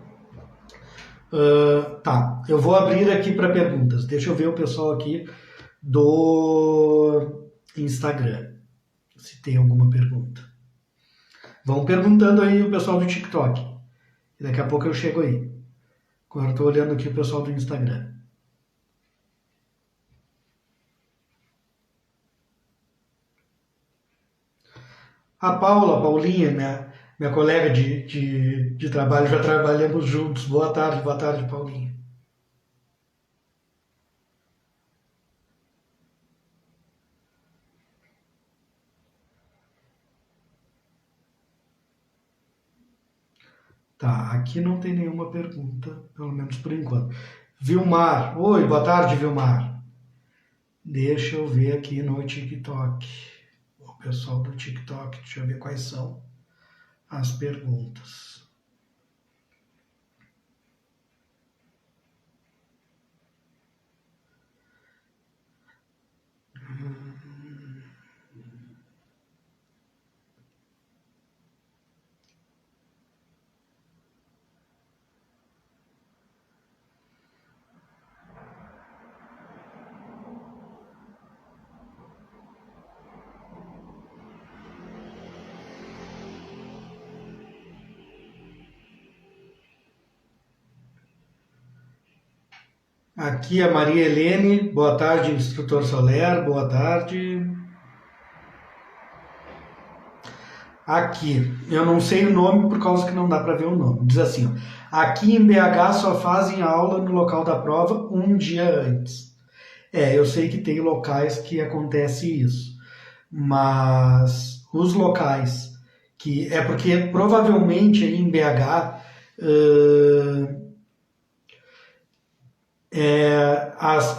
S1: Tá, eu vou abrir aqui para perguntas. Deixa eu ver o pessoal aqui do Instagram, se tem alguma pergunta. Vão perguntando aí o pessoal do TikTok. E daqui a pouco eu chego aí. Agora eu estou olhando aqui o pessoal do Instagram. A Paula, a Paulinha, minha colega de trabalho, já trabalhamos juntos. Boa tarde, Paulinha. Tá, aqui não tem nenhuma pergunta, pelo menos por enquanto. Vilmar, oi, boa tarde, Vilmar. Deixa eu ver aqui no TikTok. O pessoal do TikTok, deixa eu ver quais são as perguntas. Aqui a Maria Helene, boa tarde, instrutor Soler, boa tarde. Aqui, eu não sei o nome por causa que não dá para ver o nome. Diz assim, ó, aqui em BH só fazem aula no local da prova um dia antes. Eu sei que tem locais que acontece isso, mas os locais que é porque provavelmente aí em BH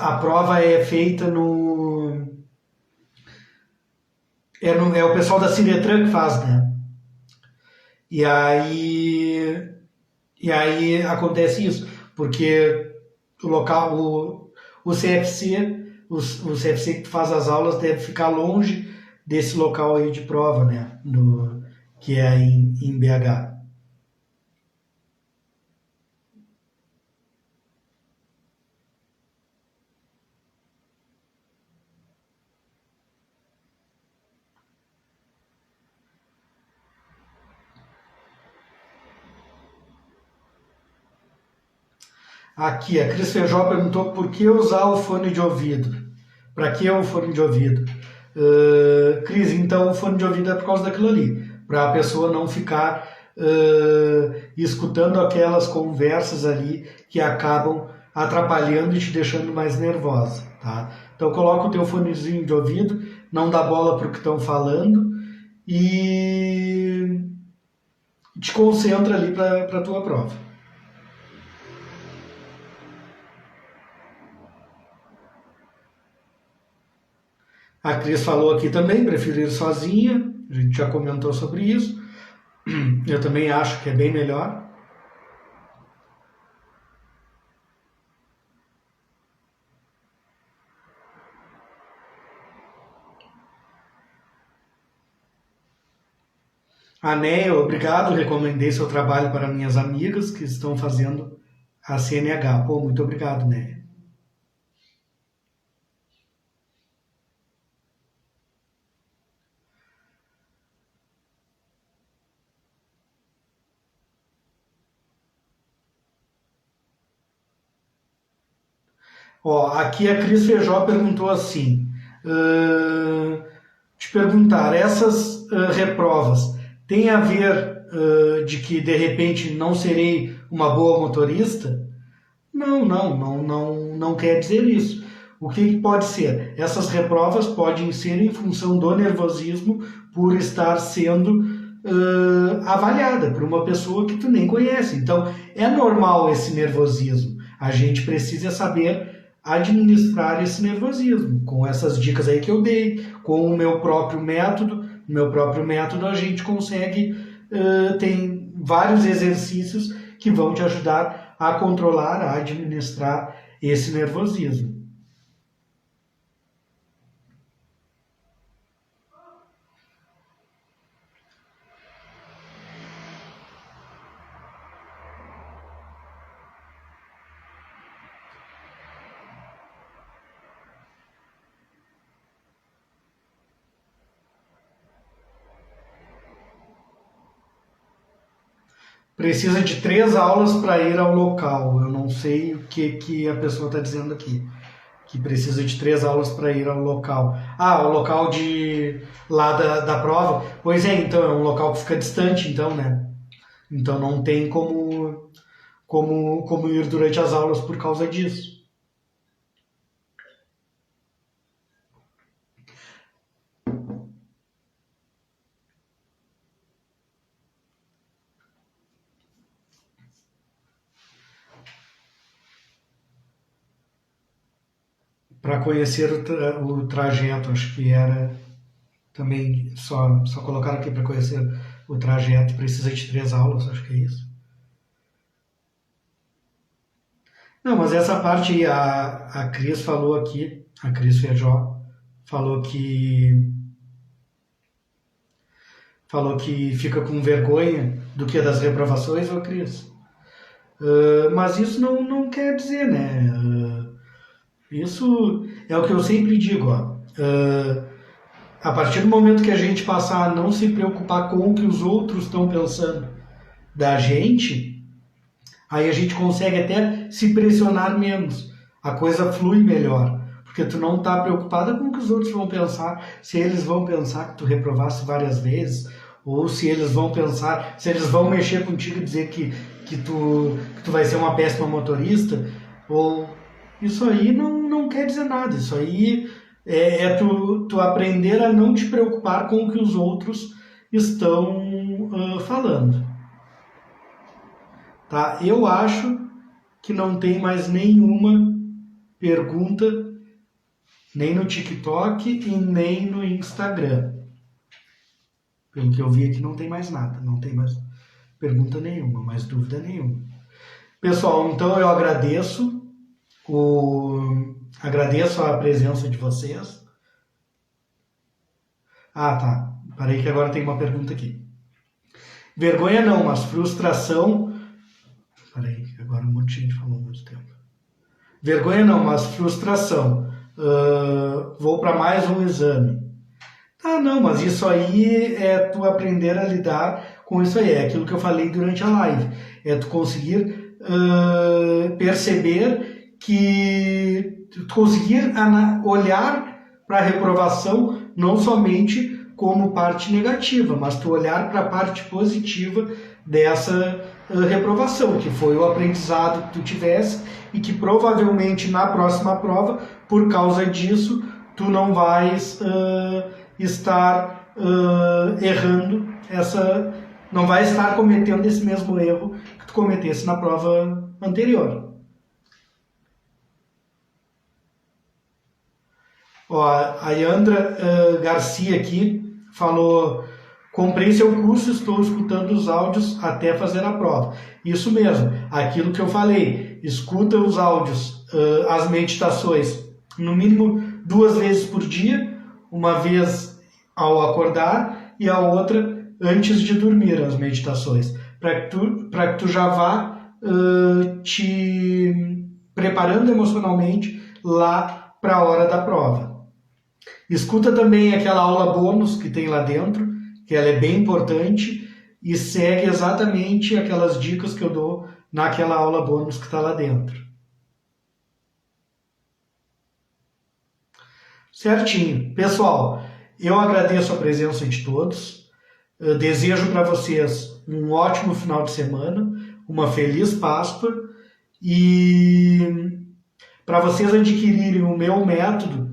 S1: a prova é feita é o pessoal da Ciretran que faz, né? E aí, e aí acontece isso, porque o local, o CFC, o CFC que faz as aulas deve ficar longe desse local aí de prova, né? Que é em BH. Aqui, a Cris Feijó perguntou por que usar o fone de ouvido. Para que o fone de ouvido? Cris, então o fone de ouvido é por causa daquilo ali. Para a pessoa não ficar escutando aquelas conversas ali que acabam atrapalhando e te deixando mais nervosa. Tá? Então coloca o teu fonezinho de ouvido, não dá bola para o que estão falando e te concentra ali para a tua prova. A Cris falou aqui também, prefiro ir sozinha, a gente já comentou sobre isso. Eu também acho que é bem melhor. A Neia, obrigado, recomendei seu trabalho para minhas amigas que estão fazendo a CNH. Pô, muito obrigado, Neia. Ó, aqui a Cris Feijó perguntou assim: te perguntar, essas reprovas têm a ver de que de repente não serei uma boa motorista? Não quer dizer isso. O que pode ser? Essas reprovas podem ser em função do nervosismo por estar sendo avaliada por uma pessoa que tu nem conhece. Então, é normal esse nervosismo. A gente precisa saber administrar esse nervosismo com essas dicas aí que eu dei, com o meu próprio método. No meu próprio método a gente consegue, tem vários exercícios que vão te ajudar a controlar, a administrar esse nervosismo. precisa de 3 aulas para ir ao local. Eu não sei o que a pessoa está dizendo aqui. Que precisa de 3 aulas para ir ao local. Ah, o local lá da prova? Pois é, então é um local que fica distante, então, né? Então não tem como ir durante as aulas por causa disso. Para conhecer o trajeto, acho que era também só colocar aqui para conhecer o trajeto, precisa de 3 aulas, acho que é isso. Não, mas essa parte aí, a Cris falou aqui, a Cris Feijó, falou que fica com vergonha do que das reprovações, ô Cris. Mas isso não quer dizer, né? Isso é o que eu sempre digo, ó. A partir do momento que a gente passar a não se preocupar com o que os outros estão pensando da gente, aí a gente consegue até se pressionar menos. A coisa flui melhor. Porque tu não está preocupada com o que os outros vão pensar, se eles vão pensar que tu reprovasse várias vezes, ou se eles vão pensar, se eles vão mexer contigo e dizer que tu vai ser uma péssima motorista, ou isso aí não quer dizer nada. Isso aí é tu aprender a não te preocupar com o que os outros estão falando. Tá? Eu acho que não tem mais nenhuma pergunta, nem no TikTok e nem no Instagram. Pelo que eu vi aqui, não tem mais nada. Não tem mais pergunta nenhuma, mais dúvida nenhuma. Pessoal, então eu agradeço a presença de vocês. Ah, tá. Parei que agora tem uma pergunta aqui. Vergonha não, mas frustração... Parei, agora um monte de gente falou ao mesmo tempo. Vergonha não, mas frustração. Vou para mais um exame. Ah, não, mas isso aí é tu aprender a lidar com isso aí. É aquilo que eu falei durante a live. É tu conseguir perceber que... Tu conseguir olhar para a reprovação não somente como parte negativa, mas tu olhar para a parte positiva dessa reprovação, que foi o aprendizado que tu tivesse e que provavelmente na próxima prova, por causa disso, tu não vais estar errando não vai estar cometendo esse mesmo erro que tu cometesse na prova anterior. Ó, a Yandra Garcia aqui falou: comprei seu curso, estou escutando os áudios até fazer a prova. Isso mesmo, aquilo que eu falei, escuta os áudios, as meditações, no mínimo 2 vezes por dia, uma vez ao acordar e a outra antes de dormir, as meditações, para que tu já vá te preparando emocionalmente lá para a hora da prova. Escuta também aquela aula bônus que tem lá dentro, que ela é bem importante, e segue exatamente aquelas dicas que eu dou naquela aula bônus que está lá dentro. Certinho. Pessoal, eu agradeço a presença de todos. Eu desejo para vocês um ótimo final de semana, uma feliz Páscoa, e para vocês adquirirem o meu método,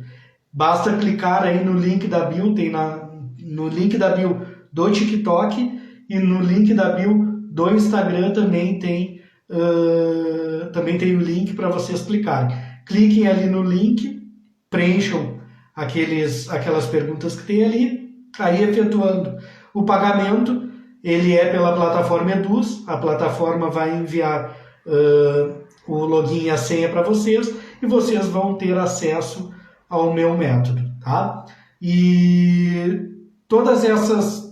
S1: basta clicar aí no link da bio, no link da bio do TikTok e no link da bio do Instagram também tem o link para vocês clicarem. Cliquem ali no link, preencham aquelas perguntas que tem ali, aí efetuando o pagamento, ele é pela plataforma Eduz, a plataforma vai enviar o login e a senha para vocês e vocês vão ter acesso ao meu método, tá? E todas essas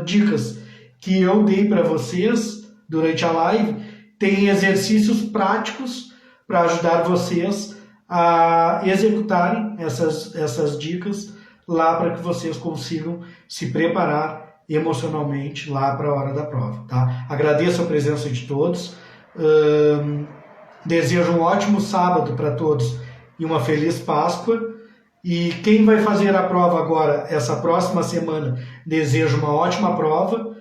S1: dicas que eu dei para vocês durante a live tem exercícios práticos para ajudar vocês a executarem essas dicas lá para que vocês consigam se preparar emocionalmente lá para a hora da prova, tá? Agradeço a presença de todos. Desejo um ótimo sábado para todos e uma feliz Páscoa. E quem vai fazer a prova agora, essa próxima semana, desejo uma ótima prova.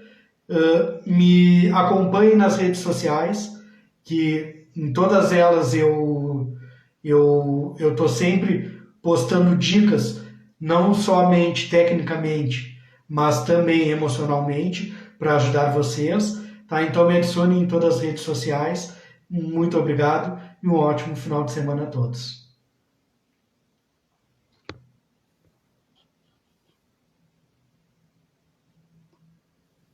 S1: Me acompanhe nas redes sociais, que em todas elas eu estou sempre postando dicas, não somente tecnicamente, mas também emocionalmente, para ajudar vocês. Tá? Então me adicione em todas as redes sociais. Muito obrigado e um ótimo final de semana a todos.